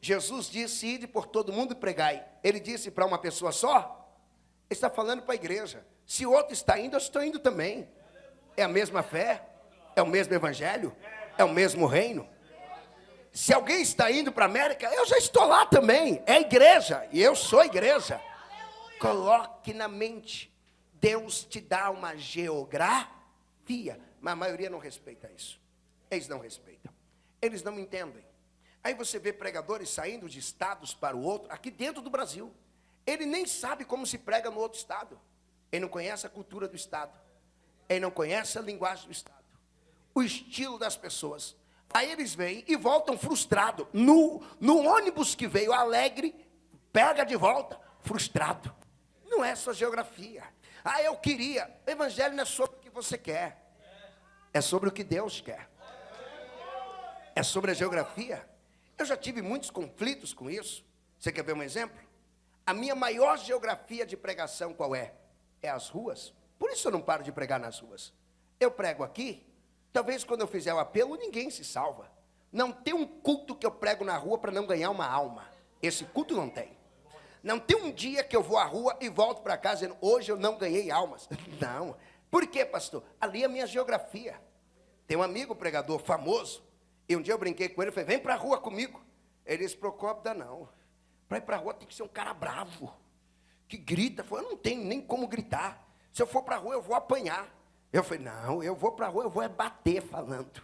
Jesus disse: ide por todo mundo e pregai. Ele disse para uma pessoa só? Ele está falando para a igreja. Se o outro está indo, eu estou indo também. É a mesma fé? É o mesmo evangelho? É o mesmo reino? Se alguém está indo para a América, eu já estou lá também. É igreja, e eu sou igreja. Coloque na mente. Deus te dá uma geografia, mas a maioria não respeita isso. Eles não respeitam. Eles não entendem. Aí você vê pregadores saindo de estados para o outro, aqui dentro do Brasil. Ele nem sabe como se prega no outro estado. Ele não conhece a cultura do estado. Ele não conhece a linguagem do estado. O estilo das pessoas. Aí eles vêm e voltam frustrados. No ônibus que veio alegre, pega de volta, frustrado. Não é sua geografia. Ah, eu queria. O evangelho não é sobre o que você quer. É sobre o que Deus quer. É sobre a geografia. Eu já tive muitos conflitos com isso. Você quer ver um exemplo? A minha maior geografia de pregação qual é? É as ruas. Por isso eu não paro de pregar nas ruas. Eu prego aqui. Talvez quando eu fizer o apelo, ninguém se salva. Não tem um culto que eu prego na rua para não ganhar uma alma. Esse culto não tem. Não tem um dia que eu vou à rua e volto para casa dizendo: hoje eu não ganhei almas. Não. Por quê, pastor? Ali é a minha geografia. Tem um amigo pregador famoso. E um dia eu brinquei com ele, falei: vem para a rua comigo. Ele disse: Procópio, dá não. Para ir para a rua tem que ser um cara bravo, que grita. Eu não tenho nem como gritar. Se eu for para a rua, eu vou apanhar. Eu falei: não, eu vou para a rua, eu vou bater falando.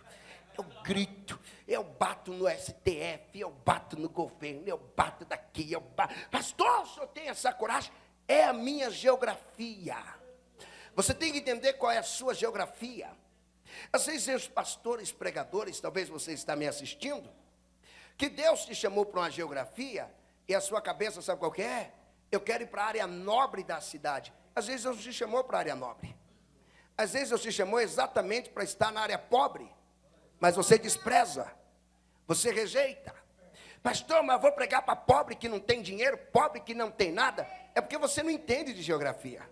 Eu grito, eu bato no STF, eu bato no governo, eu bato daqui, eu bato. Pastor, o senhor tem essa coragem? É a minha geografia. Você tem que entender qual é a sua geografia. Às vezes os pastores, pregadores, talvez você está me assistindo, que Deus te chamou para uma geografia, e a sua cabeça sabe qual que é? Eu quero ir para a área nobre da cidade. Às vezes Deus te chamou para a área nobre. Às vezes Deus te chamou exatamente para estar na área pobre. Mas você despreza, você rejeita. Pastor, mas vou pregar para pobre que não tem dinheiro, pobre que não tem nada. É porque você não entende de geografia.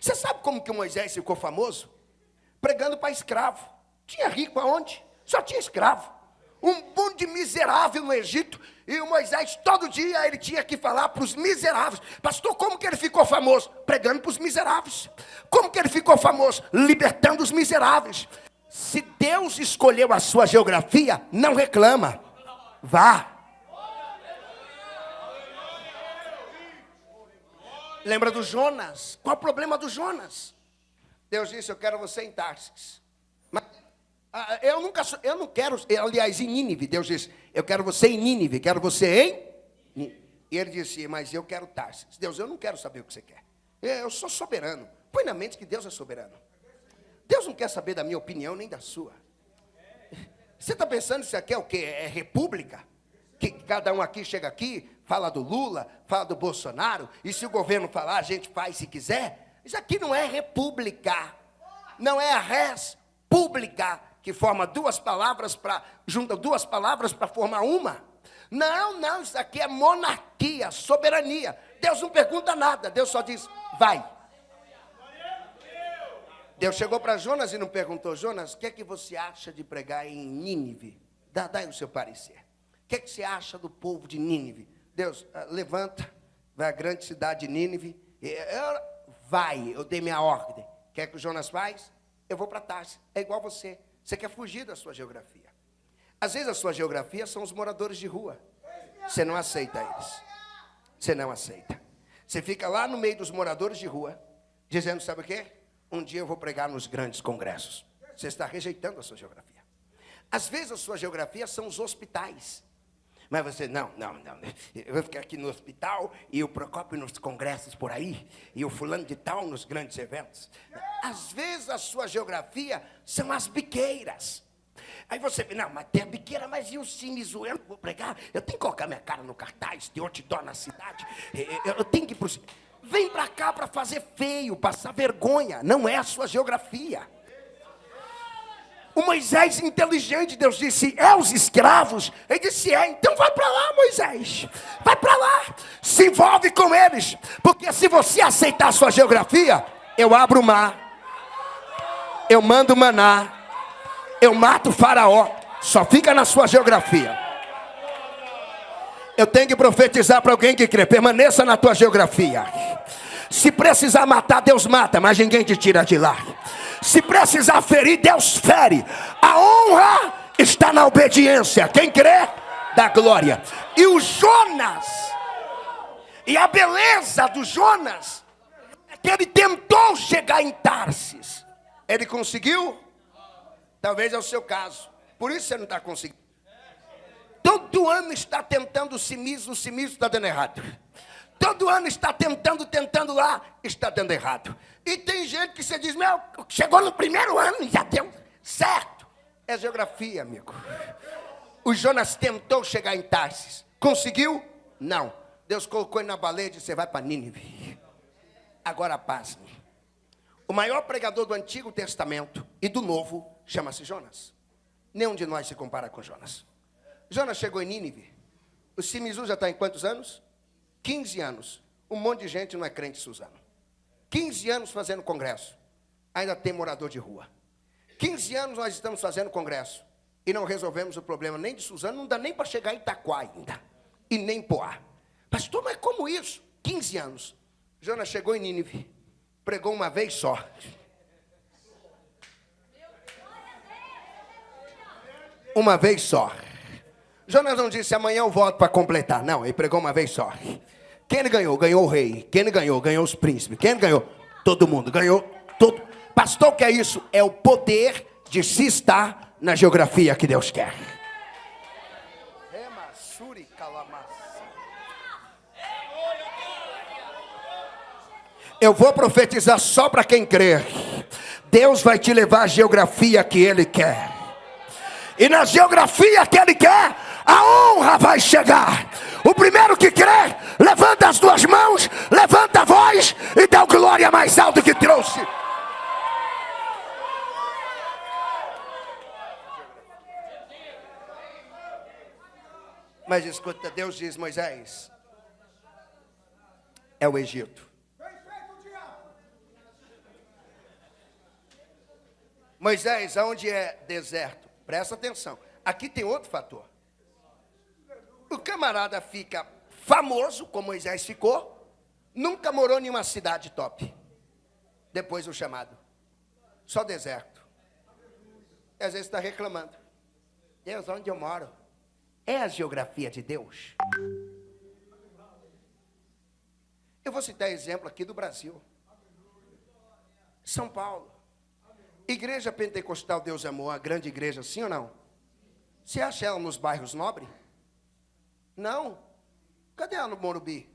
Você sabe como que o Moisés ficou famoso? Pregando para escravo. Tinha rico aonde? Só tinha escravo. Um monte de miserável no Egito. E o Moisés, todo dia, ele tinha que falar para os miseráveis. Pastor, como que ele ficou famoso? Pregando para os miseráveis. Como que ele ficou famoso? Libertando os miseráveis. Se Deus escolheu a sua geografia, não reclama. Vá. Lembra do Jonas? Qual o problema do Jonas? Deus disse, eu quero você em Tarsis. Mas eu não quero, aliás, em Nínive. Deus disse, eu quero você em Nínive, quero você em... E ele disse, mas eu quero Tarsis. Deus, eu não quero saber o que você quer. Eu sou soberano. Põe na mente que Deus é soberano. Deus não quer saber da minha opinião, nem da sua. Você está pensando que isso aqui é o quê? É república? Que cada um aqui chega aqui, fala do Lula, fala do Bolsonaro, e se o governo falar, a gente faz se quiser. Isso aqui não é república. Não é a res pública, que forma duas palavras junta duas palavras para formar uma. Não, isso aqui é monarquia, soberania. Deus não pergunta nada, Deus só diz, vai. Deus chegou para Jonas e não perguntou, Jonas, o que é que você acha de pregar em Nínive? Dá aí o seu parecer. O que é que você acha do povo de Nínive? Deus, levanta, vai à grande cidade de Nínive. Vai, eu dei minha ordem. O que é que o Jonas faz? Eu vou para Tarsis. É igual você. Você quer fugir da sua geografia. Às vezes a sua geografia são os moradores de rua. Você não aceita eles. Você não aceita. Você fica lá no meio dos moradores de rua, dizendo, sabe o quê? Um dia eu vou pregar nos grandes congressos. Você está rejeitando a sua geografia. Às vezes a sua geografia são os hospitais. Mas você, não. Eu vou ficar aqui no hospital e o Procópio nos congressos por aí. E o fulano de tal nos grandes eventos. Às vezes a sua geografia são as biqueiras. Aí você vê, não, mas tem a biqueira, mas e o cine zoando? Vou pregar? Eu tenho que colocar minha cara no cartaz, ter outdoor na cidade. Eu tenho que ir para o... Vem para cá para fazer feio, passar vergonha. Não é a sua geografia. O Moisés inteligente, Deus disse, é os escravos? Ele disse, então vai para lá, Moisés. Vai para lá, se envolve com eles. Porque se você aceitar a sua geografia, eu abro o mar. Eu mando maná. Eu mato o faraó. Só fica na sua geografia. Eu tenho que profetizar para alguém que crê. Permaneça na tua geografia. Se precisar matar, Deus mata, mas ninguém te tira de lá. Se precisar ferir, Deus fere. A honra está na obediência. Quem crê, dá glória. E o Jonas, e a beleza do Jonas, é que ele tentou chegar em Tarsis. Ele conseguiu? Talvez é o seu caso. Por isso você não está conseguindo. Todo ano está tentando o cimismo está dando errado. Todo ano está tentando lá, está dando errado. E tem gente que você diz, chegou no primeiro ano e já deu certo. É geografia, amigo. O Jonas tentou chegar em Tarsis. Conseguiu? Não. Deus colocou ele na baleia e disse, você vai para Nínive. Agora pasme. O maior pregador do Antigo Testamento e do Novo chama-se Jonas. Nenhum de nós se compara com Jonas. Jonas chegou em Nínive. O Simizu já está em quantos anos? 15 anos. Um monte de gente não é crente, Suzano. 15 anos fazendo congresso. Ainda tem morador de rua. 15 anos nós estamos fazendo congresso. E não resolvemos o problema nem de Suzano. Não dá nem para chegar em Itaquá ainda. E nem Poá. Pastor, mas como isso? 15 anos. Jonas chegou em Nínive. Pregou uma vez só. Uma vez só. Jonas não disse, amanhã eu volto para completar. Não, ele pregou uma vez só. Quem ele ganhou? Ganhou o rei. Quem ele ganhou? Ganhou os príncipes. Quem ele ganhou? Todo mundo. Ganhou todo. Pastor, o que é isso? É o poder de se estar na geografia que Deus quer. Eu vou profetizar só para quem crer. Deus vai te levar à geografia que Ele quer. E na geografia que Ele quer, a honra vai chegar. O primeiro que crê, levanta as duas mãos, levanta a voz e dá glória mais alto que trouxe. Mas escuta, Deus diz, Moisés, é o Egito. Moisés, aonde é deserto? Presta atenção. Aqui tem outro fator. O camarada fica famoso, como Moisés ficou, nunca morou em uma cidade top. Depois do chamado. Só deserto. E às vezes está reclamando. Deus, onde eu moro? É a geografia de Deus. Eu vou citar exemplo aqui do Brasil. São Paulo. Igreja Pentecostal Deus Amor, a grande igreja, sim ou não? Você acha ela nos bairros nobres? Não. Cadê ela no Morumbi?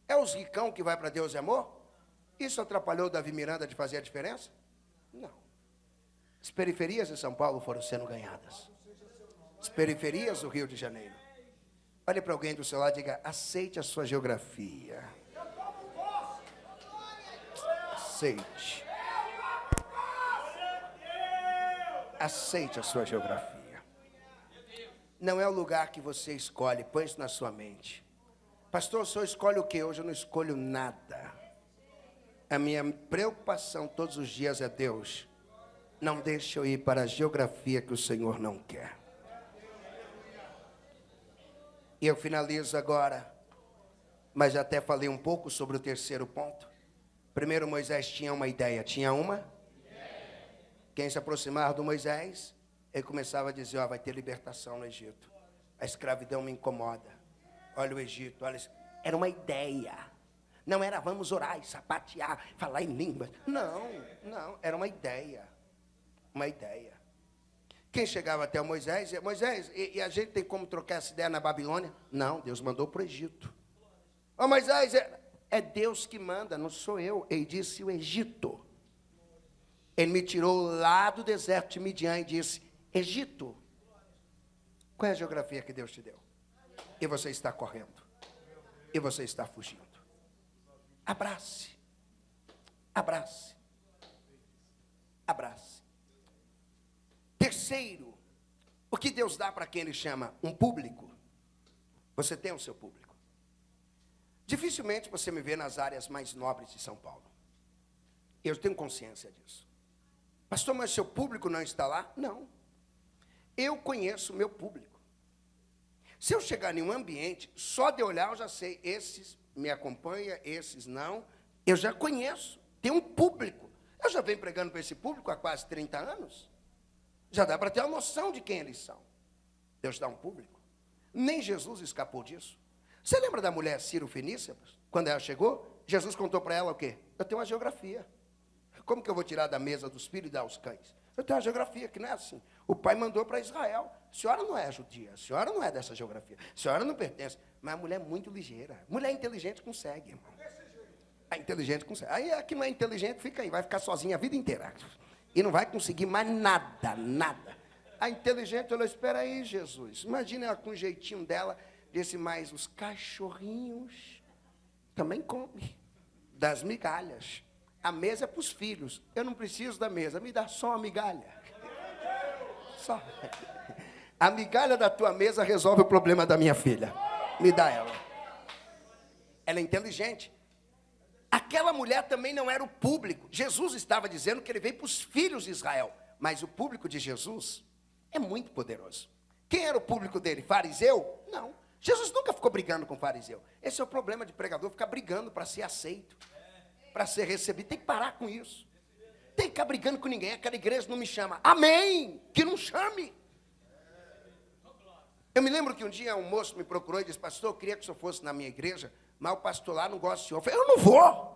É os ricão que vai para Deus Amor? Isso atrapalhou o Davi Miranda de fazer a diferença? Não. As periferias de São Paulo foram sendo ganhadas. As periferias do Rio de Janeiro. Olhe para alguém do seu lado e diga, aceite a sua geografia. Aceite. Aceite a sua geografia. Não é o lugar que você escolhe, põe isso na sua mente. Pastor, o senhor escolhe o quê? Hoje eu não escolho nada. A minha preocupação todos os dias é Deus. Não deixe eu ir para a geografia que o Senhor não quer. E eu finalizo agora, mas até falei um pouco sobre o terceiro ponto. Primeiro, Moisés tinha uma ideia. Tinha uma? Quem se aproximava do Moisés, ele começava a dizer, ó, vai ter libertação no Egito. A escravidão me incomoda. Olha o Egito, olha isso. Era uma ideia. Não era vamos orar e sapatear, falar em línguas. Não, era uma ideia. Uma ideia. Quem chegava até o Moisés, Moisés, e a gente tem como trocar essa ideia na Babilônia? Não, Deus mandou para o Egito. Ó, Moisés, é Deus que manda, não sou eu. Ele disse o Egito. Ele me tirou lá do deserto de Midian e disse, Egito. Qual é a geografia que Deus te deu? E você está correndo. E você está fugindo. Abrace. Abrace. Abrace. Terceiro, o que Deus dá para quem Ele chama? Um público. Você tem o seu público. Dificilmente você me vê nas áreas mais nobres de São Paulo. Eu tenho consciência disso. Pastor, mas seu público não está lá? Não. Eu conheço o meu público. Se eu chegar em um ambiente, só de olhar eu já sei, esses me acompanham, esses não. Eu já conheço, tem um público. Eu já venho pregando para esse público há quase 30 anos. Já dá para ter uma noção de quem eles são. Deus dá um público. Nem Jesus escapou disso. Você lembra da mulher Ciro Fenícia? Quando ela chegou, Jesus contou para ela o quê? Eu tenho uma geografia. Como que eu vou tirar da mesa dos filhos e dar aos cães? Eu tenho uma geografia que não é assim. O pai mandou para Israel. A senhora não é judia, a senhora não é dessa geografia. A senhora não pertence. Mas a mulher é muito ligeira. Mulher inteligente consegue, irmão. A inteligente consegue. Aí a que não é inteligente fica aí, vai ficar sozinha a vida inteira. E não vai conseguir mais nada, nada. A inteligente, ela espera aí, Jesus. Imagina ela com o jeitinho dela, desse mais os cachorrinhos também comem das migalhas. A mesa é para os filhos. Eu não preciso da mesa, me dá só uma migalha. Só. A migalha da tua mesa resolve o problema da minha filha. Me dá ela. Ela é inteligente. Aquela mulher também não era o público. Jesus estava dizendo que ele veio para os filhos de Israel. Mas o público de Jesus é muito poderoso. Quem era o público dele? Fariseu? Não. Jesus nunca ficou brigando com fariseu. Esse é o problema de pregador, ficar brigando para ser aceito, para ser recebido. Tem que parar com isso. Tem que ficar brigando com ninguém. Aquela igreja não me chama. Amém! Que não chame. Eu me lembro que um dia um moço me procurou e disse, pastor, eu queria que o senhor fosse na minha igreja, mas o pastor lá não gosta do senhor. Eu falei, eu não vou.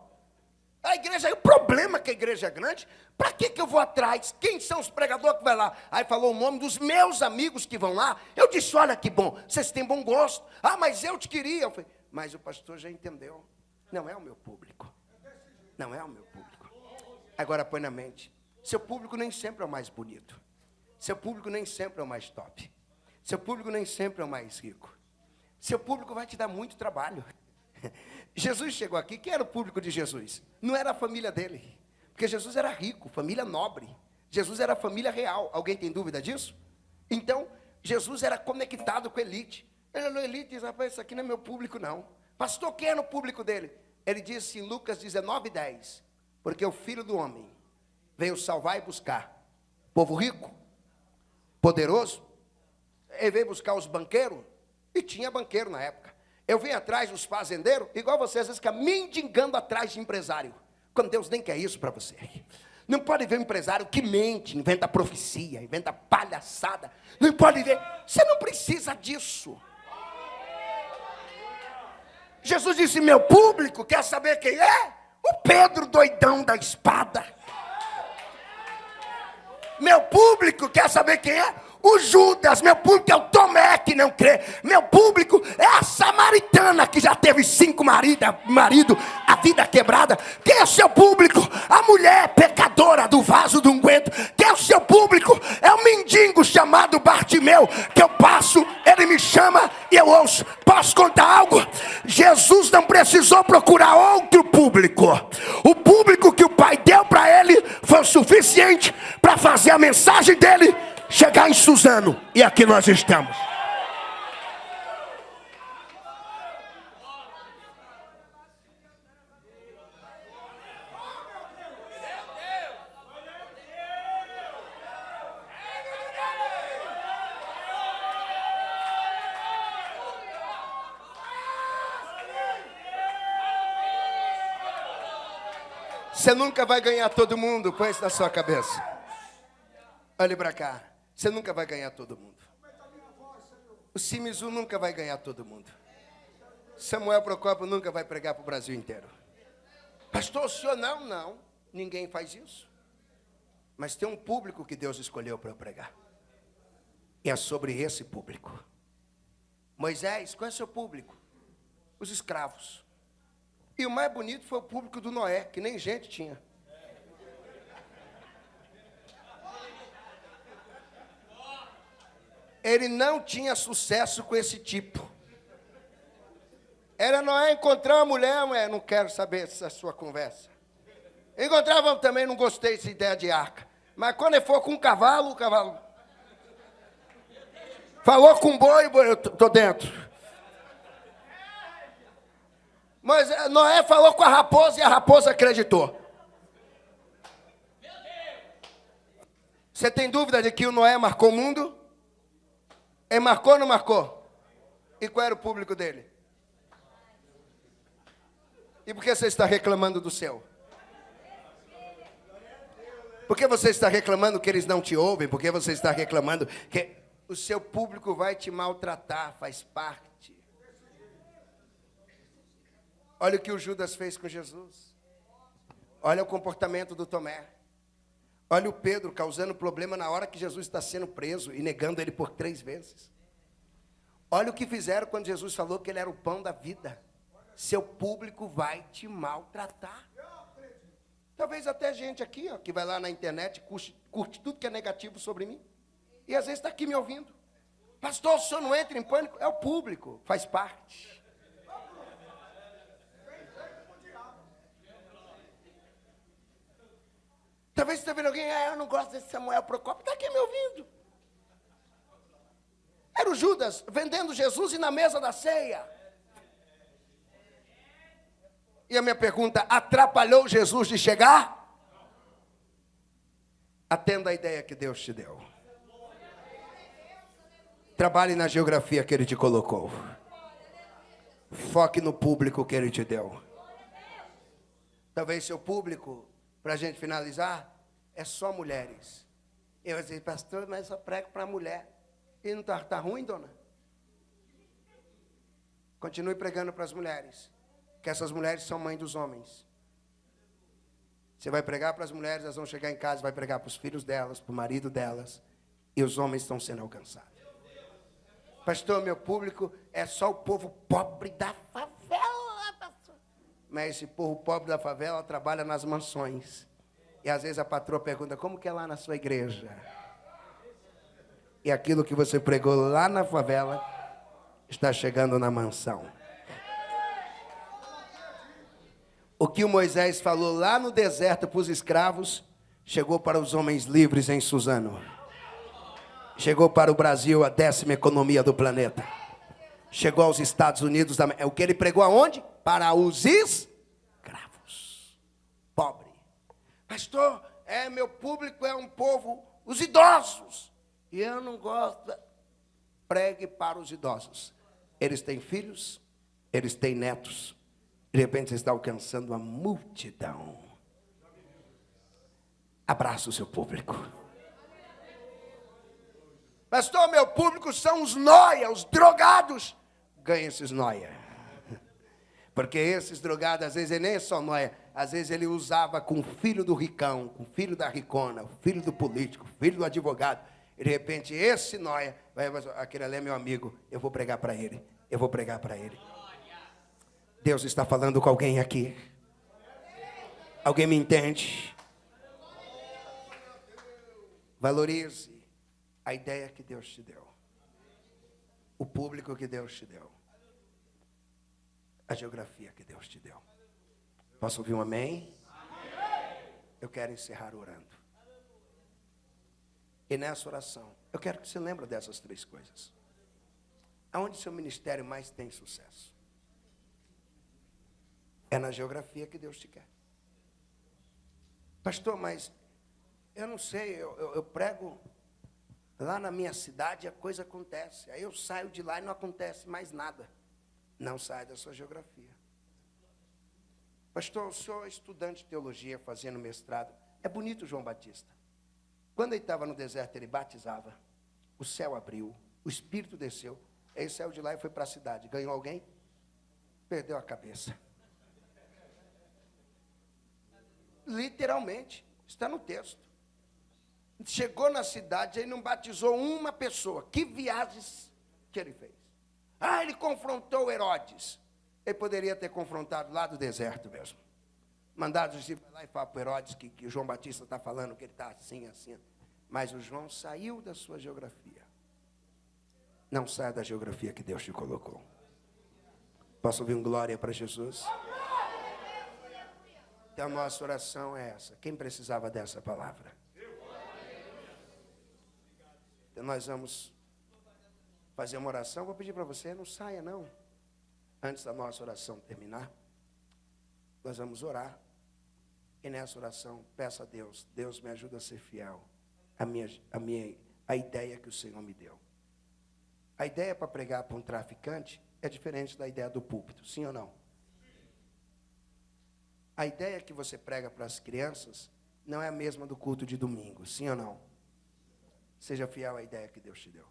A igreja, o problema é que a igreja é grande, para que eu vou atrás? Quem são os pregadores que vão lá? Aí falou o nome dos meus amigos que vão lá. Eu disse, olha que bom, vocês têm bom gosto. Ah, mas eu te queria. Eu falei, mas o pastor já entendeu. Não é o meu público. Não é o meu público. Agora põe na mente, seu público nem sempre é o mais bonito. Seu público nem sempre é o mais top. Seu público nem sempre é o mais rico. Seu público vai te dar muito trabalho. Jesus chegou aqui, quem era o público de Jesus? Não era a família dele, porque Jesus era rico, família nobre. Jesus era família real. Alguém tem dúvida disso? Então, Jesus era conectado com a elite. Ele olhou a elite e disse, rapaz, isso aqui não é meu público não. Pastor, quem era o público dele? Ele disse em Lucas 19:10, porque o Filho do Homem veio salvar e buscar povo rico, poderoso, ele veio buscar os banqueiros, e tinha banqueiro na época. Eu vim atrás dos fazendeiros, igual você às vezes fica mendigando atrás de empresário, quando Deus nem quer isso para você. Não pode ver um empresário que mente, inventa profecia, inventa palhaçada. Não pode ver, você não precisa disso. Jesus disse, meu público quer saber quem é? O Pedro doidão da espada. Meu público quer saber quem é? O Judas. Meu público é o Tomé que não crê. Meu público é a samaritana que já teve 5 maridos, a vida quebrada. Quem é o seu público? A mulher pecadora do vaso do unguento. Quem é o seu público? É o mendigo chamado Bartimeu, que eu passo, ele me chama e eu ouço. Posso contar algo? Jesus não precisou procurar outro público. O público que o Pai deu para ele foi o suficiente para fazer a mensagem dele chegar em Suzano. E aqui nós estamos. Você nunca vai ganhar todo mundo, põe isso na sua cabeça. Olhe para cá. Você nunca vai ganhar todo mundo. O Simizu nunca vai ganhar todo mundo. Samuel Procópio nunca vai pregar para o Brasil inteiro. Pastor, o senhor não. Ninguém faz isso. Mas tem um público que Deus escolheu para eu pregar. E é sobre esse público. Moisés, qual é o seu público? Os escravos. E o mais bonito foi o público do Noé, que nem gente tinha. Ele não tinha sucesso com esse tipo. Era Noé encontrar uma mulher, não quero saber essa sua conversa. Encontrava também, não gostei dessa ideia de arca. Mas quando ele for com um cavalo, o cavalo. Falou com boi, eu estou dentro. Mas Noé falou com a raposa e a raposa acreditou. Você tem dúvida de que o Noé marcou o mundo? Ele marcou ou não marcou? E qual era o público dele? E por que você está reclamando do céu? Por que você está reclamando que eles não te ouvem? Por que você está reclamando que o seu público vai te maltratar? Faz parte. Olha o que o Judas fez com Jesus. Olha o comportamento do Tomé. Olha o Pedro causando problema na hora que Jesus está sendo preso e negando ele por 3 vezes. Olha o que fizeram quando Jesus falou que ele era o pão da vida. Seu público vai te maltratar. Talvez até gente aqui, que vai lá na internet, curte tudo que é negativo sobre mim. E às vezes está aqui me ouvindo. Pastor, o senhor não entra em pânico? É o público, faz parte. Talvez você está vendo alguém, eu não gosto desse Samuel Procópio, está aqui me ouvindo. Era o Judas vendendo Jesus e na mesa da ceia. E a minha pergunta, atrapalhou Jesus de chegar? Atenda a ideia que Deus te deu. Trabalhe na geografia que Ele te colocou. Foque no público que Ele te deu. Talvez seu público, para a gente finalizar, é só mulheres. Eu vou dizer, pastor, mas eu só prego para mulher. E não está ruim, dona? Continue pregando para as mulheres. Que essas mulheres são mães dos homens. Você vai pregar para as mulheres, elas vão chegar em casa, vai pregar para os filhos delas, para o marido delas. E os homens estão sendo alcançados. Pastor, meu público é só o povo pobre da favela, pastor. Mas esse povo pobre da favela trabalha nas mansões. E às vezes a patroa pergunta, como que é lá na sua igreja? E aquilo que você pregou lá na favela está chegando na mansão. O que o Moisés falou lá no deserto para os escravos, chegou para os homens livres em Suzano. Chegou para o Brasil, a 10ª economia do planeta. Chegou aos Estados Unidos. O que ele pregou aonde? Para os escravos. Pobre. Pastor, meu público é um povo, os idosos. E eu não gosto. pregue para os idosos. Eles têm filhos, eles têm netos. De repente você está alcançando a multidão. Abraça o seu público. Pastor, meu público são os nóia, os drogados. Ganha esses nóia. Porque esses drogados, às vezes, ele nem é só nóia. Às vezes ele usava com o filho do ricão, com o filho da ricona, o filho do político, o filho do advogado. E de repente, esse nóia, aquele ali é meu amigo, eu vou pregar para ele. Eu vou pregar para ele. Deus está falando com alguém aqui. Alguém me entende? Valorize a ideia que Deus te deu. O público que Deus te deu. A geografia que Deus te deu. Posso ouvir um amém? Eu quero encerrar orando. E nessa oração, eu quero que você lembre dessas 3 coisas. Aonde seu ministério mais tem sucesso? É na geografia que Deus te quer. Pastor, mas eu não sei, eu prego lá na minha cidade, a coisa acontece. Aí eu saio de lá e não acontece mais nada. Não sai da sua geografia. Pastor, o senhor é estudante de teologia, fazendo mestrado. É bonito João Batista. Quando ele estava no deserto, ele batizava. O céu abriu, o Espírito desceu. Ele saiu de lá e foi para a cidade. Ganhou alguém? Perdeu a cabeça. Literalmente, está no texto. Chegou na cidade e não batizou uma pessoa. Que viagens que ele fez? Ele confrontou Herodes. Ele poderia ter confrontado lá do deserto mesmo. Mandado os discípulos lá e falar para Herodes que o João Batista está falando que ele está assim, assim. Mas o João saiu da sua geografia. Não saia da geografia que Deus te colocou. Posso ouvir um glória para Jesus? Então a nossa oração é essa. Quem precisava dessa palavra? Então nós vamos fazer uma oração. Vou pedir para você, não saia não. Antes da nossa oração terminar, nós vamos orar. E nessa oração, peça a Deus, Deus me ajuda a ser fiel à ideia que o Senhor me deu. A ideia para pregar para um traficante é diferente da ideia do púlpito, sim ou não? A ideia que você prega para as crianças não é a mesma do culto de domingo, sim ou não? Seja fiel à ideia que Deus te deu.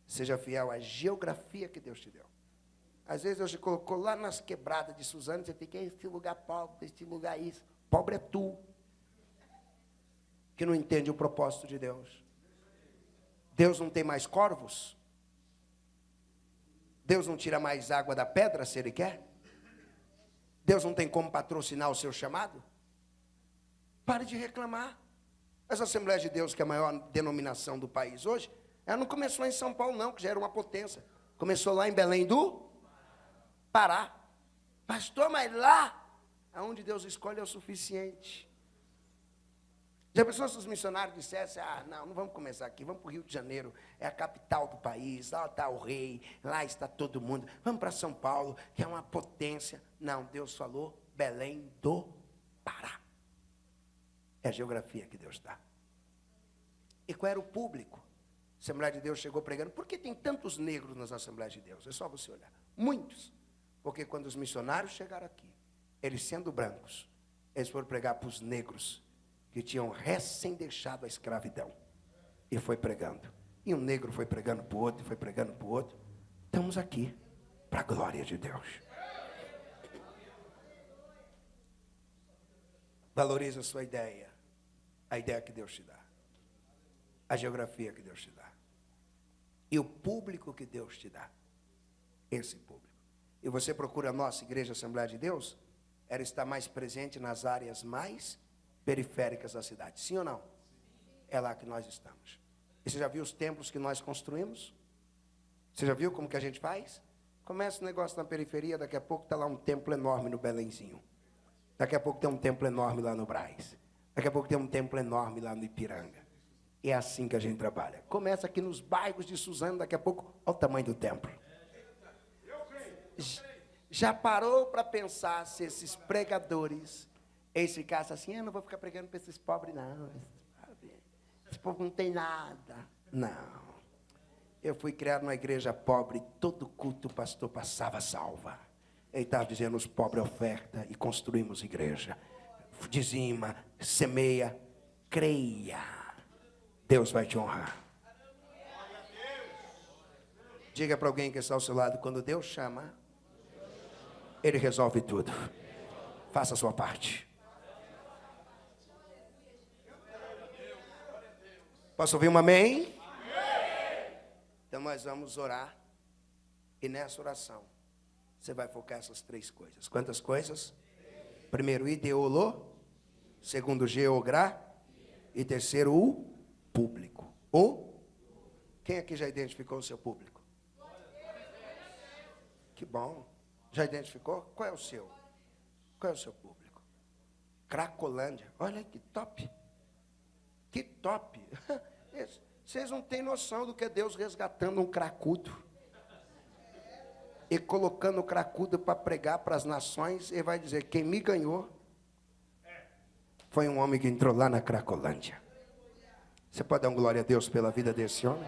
Seja fiel à geografia que Deus te deu. Às vezes Deus te colocou lá nas quebradas de Suzano, você fica, esse lugar pobre, esse lugar isso. Pobre é tu, que não entende o propósito de Deus. Deus não tem mais corvos? Deus não tira mais água da pedra se Ele quer? Deus não tem como patrocinar o seu chamado? Pare de reclamar. Essa Assembleia de Deus, que é a maior denominação do país hoje, ela não começou em São Paulo não, que já era uma potência. Começou lá em Belém do Pará. Pastor, mas lá, aonde Deus escolhe é o suficiente. Já pensou se os missionários dissessem, não vamos começar aqui, vamos para o Rio de Janeiro, é a capital do país, lá está o rei, lá está todo mundo, vamos para São Paulo, que é uma potência. Não, Deus falou, Belém do Pará. É a geografia que Deus dá. E qual era o público? A Assembleia de Deus chegou pregando. Por que tem tantos negros nas Assembleias de Deus? É só você olhar. Muitos. Porque quando os missionários chegaram aqui, eles sendo brancos, eles foram pregar para os negros, que tinham recém deixado a escravidão. E foi pregando. E um negro foi pregando para o outro, e foi pregando para o outro. Estamos aqui, para a glória de Deus. Valorize a sua ideia. A ideia que Deus te dá. A geografia que Deus te dá. E o público que Deus te dá. Esse público. E você procura a nossa Igreja Assembleia de Deus, ela está mais presente nas áreas mais periféricas da cidade. Sim ou não? É lá que nós estamos. E você já viu os templos que nós construímos? Você já viu como que a gente faz? Começa o negócio na periferia, daqui a pouco está lá um templo enorme no Belenzinho. Daqui a pouco tem um templo enorme lá no Brás. Daqui a pouco tem um templo enorme lá no Ipiranga. É assim que a gente trabalha. Começa aqui nos bairros de Suzano, daqui a pouco, olha o tamanho do templo. Já parou para pensar se esses pregadores, eles ficassem assim, eu não vou ficar pregando para esses pobres não. Esse povo não tem nada. Não. Eu fui criado numa igreja pobre, todo culto o pastor passava salva. Ele estava dizendo, os pobres oferta e construímos igreja. Dizima, semeia, creia. Deus vai te honrar. Diga para alguém que está ao seu lado, quando Deus chama, Ele resolve tudo. Faça a sua parte. Posso ouvir um amém? Então nós vamos orar. E nessa oração, você vai focar essas 3 coisas. Quantas coisas? Primeiro, ideolo. Segundo, geografia. E terceiro, o público. Quem aqui já identificou o seu público? Que bom. Já identificou? Qual é o seu? Qual é o seu público? Cracolândia. Olha que top. Que top. Vocês não têm noção do que é Deus resgatando um cracudo. E colocando o cracudo para pregar para as nações. E vai dizer, quem me ganhou foi um homem que entrou lá na Cracolândia. Você pode dar um glória a Deus pela vida desse homem?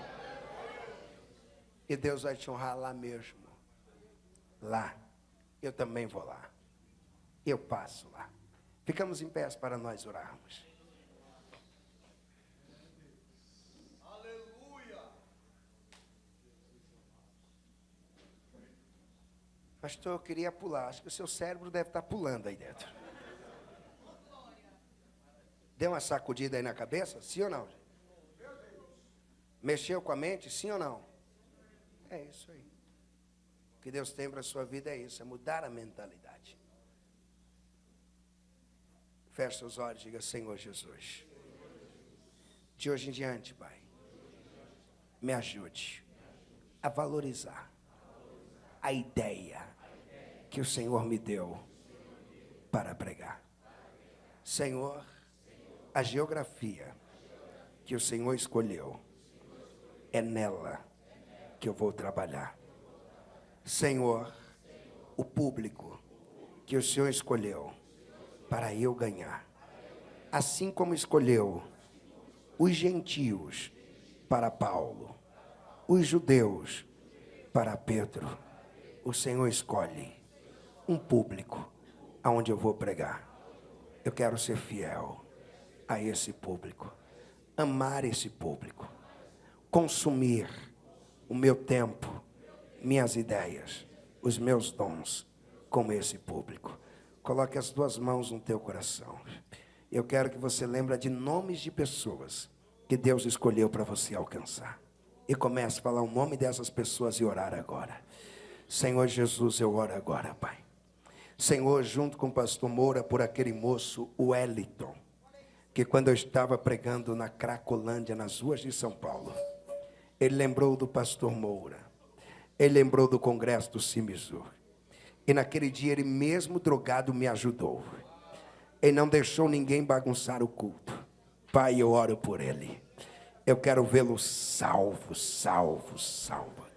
E Deus vai te honrar lá mesmo. Lá. Eu também vou lá. Eu passo lá. Ficamos em pé para nós orarmos. Pastor, eu queria pular. Acho que o seu cérebro deve estar pulando aí dentro. Deu uma sacudida aí na cabeça? Sim ou não? Mexeu com a mente? Sim ou não? É isso aí. O que Deus tem para a sua vida é isso. É mudar a mentalidade. Feche seus olhos e diga, Senhor Jesus. De hoje em diante, Pai. Me ajude a valorizar a ideia que o Senhor me deu para pregar. Senhor, a geografia que o Senhor escolheu, é nela que eu vou trabalhar. Senhor, o público que o Senhor escolheu para eu ganhar, assim como escolheu os gentios para Paulo, os judeus para Pedro, o Senhor escolhe um público aonde eu vou pregar. Eu quero ser fiel a esse público, amar esse público, consumir o meu tempo, minhas ideias, os meus dons com esse público. Coloque as 2 mãos no teu coração. Eu quero que você lembre de nomes de pessoas que Deus escolheu para você alcançar. E comece a falar o nome dessas pessoas e orar agora. Senhor Jesus, eu oro agora, Pai. Senhor, junto com o pastor Moura, por aquele moço, o Wellington, que quando eu estava pregando na Cracolândia, nas ruas de São Paulo, ele lembrou do pastor Moura, ele lembrou do congresso do Cimizu, e naquele dia ele mesmo drogado me ajudou, ele não deixou ninguém bagunçar o culto. Pai, eu oro por ele, eu quero vê-lo salvo, salvo, salvo.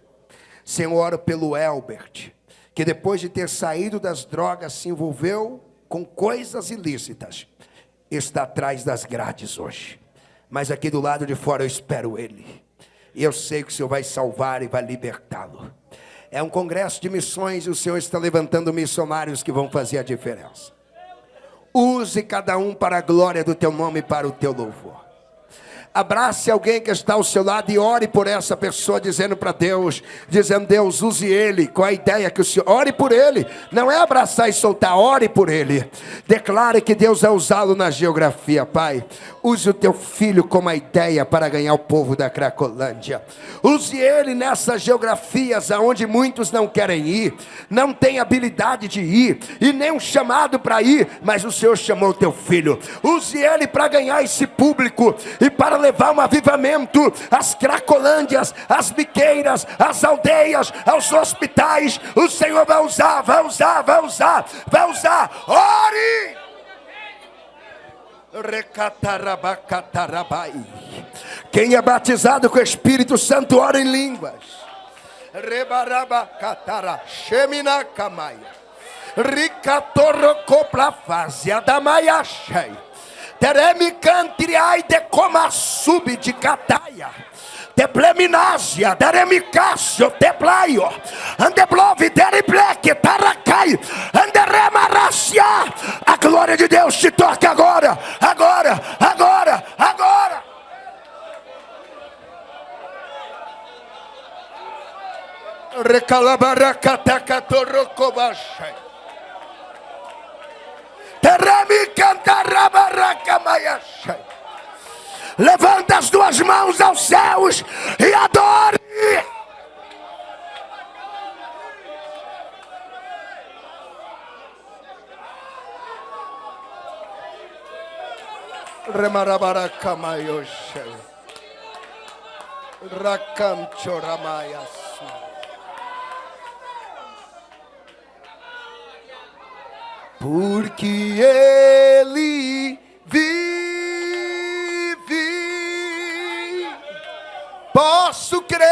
Senhor, eu oro pelo Elbert, que depois de ter saído das drogas, se envolveu com coisas ilícitas, está atrás das grades hoje, mas aqui do lado de fora eu espero ele, e eu sei que o Senhor vai salvar e vai libertá-lo. É um congresso de missões e o Senhor está levantando missionários que vão fazer a diferença. Use cada um para a glória do teu nome e para o teu louvor. Abrace alguém que está ao seu lado e ore por essa pessoa, dizendo para Deus, Deus, use ele, com a ideia que o Senhor, ore por ele, não é abraçar e soltar, ore por ele, declare que Deus vai usá-lo na geografia. Pai, use o teu filho como a ideia para ganhar o povo da Cracolândia, use ele nessas geografias aonde muitos não querem ir, não tem habilidade de ir, e nem um chamado para ir, mas o Senhor chamou o teu filho, use ele para ganhar esse público, e para levar um avivamento às Cracolândias, às biqueiras, às aldeias, aos hospitais. O Senhor vai usar, vai usar, vai usar, vai usar. Ore! Quem é batizado com o Espírito Santo, ora em línguas. Rebarabacatara, Sheminacamaia, Ricatorrocoplafazia da Maiachei. Teremi cantriai de coma sub de cataia. Tepleminásia, Deremicácio, Teplaio, Andeblove, Deribleque, Taracai, Anderemarácia. A glória de Deus te toca agora, agora, agora, agora. Recalabaracatacatorocobachai. Teremicantarabaracamayachai. Levanta as duas mãos aos céus e adore. Remarabaracamayoshe. Racanchoramayas. Porque Ele vive, posso crer.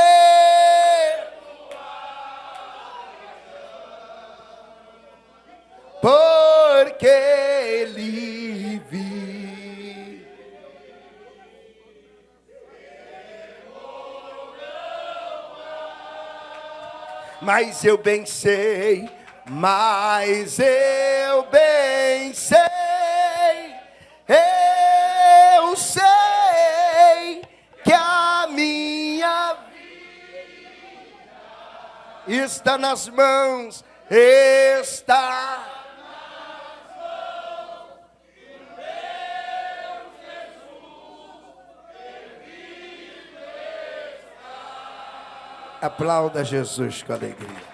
Porque Ele vive. Mas eu bem sei. Mas eu bem sei, eu sei que a minha vida está nas mãos, está nas mãos de meu Jesus. Aplauda Jesus com alegria.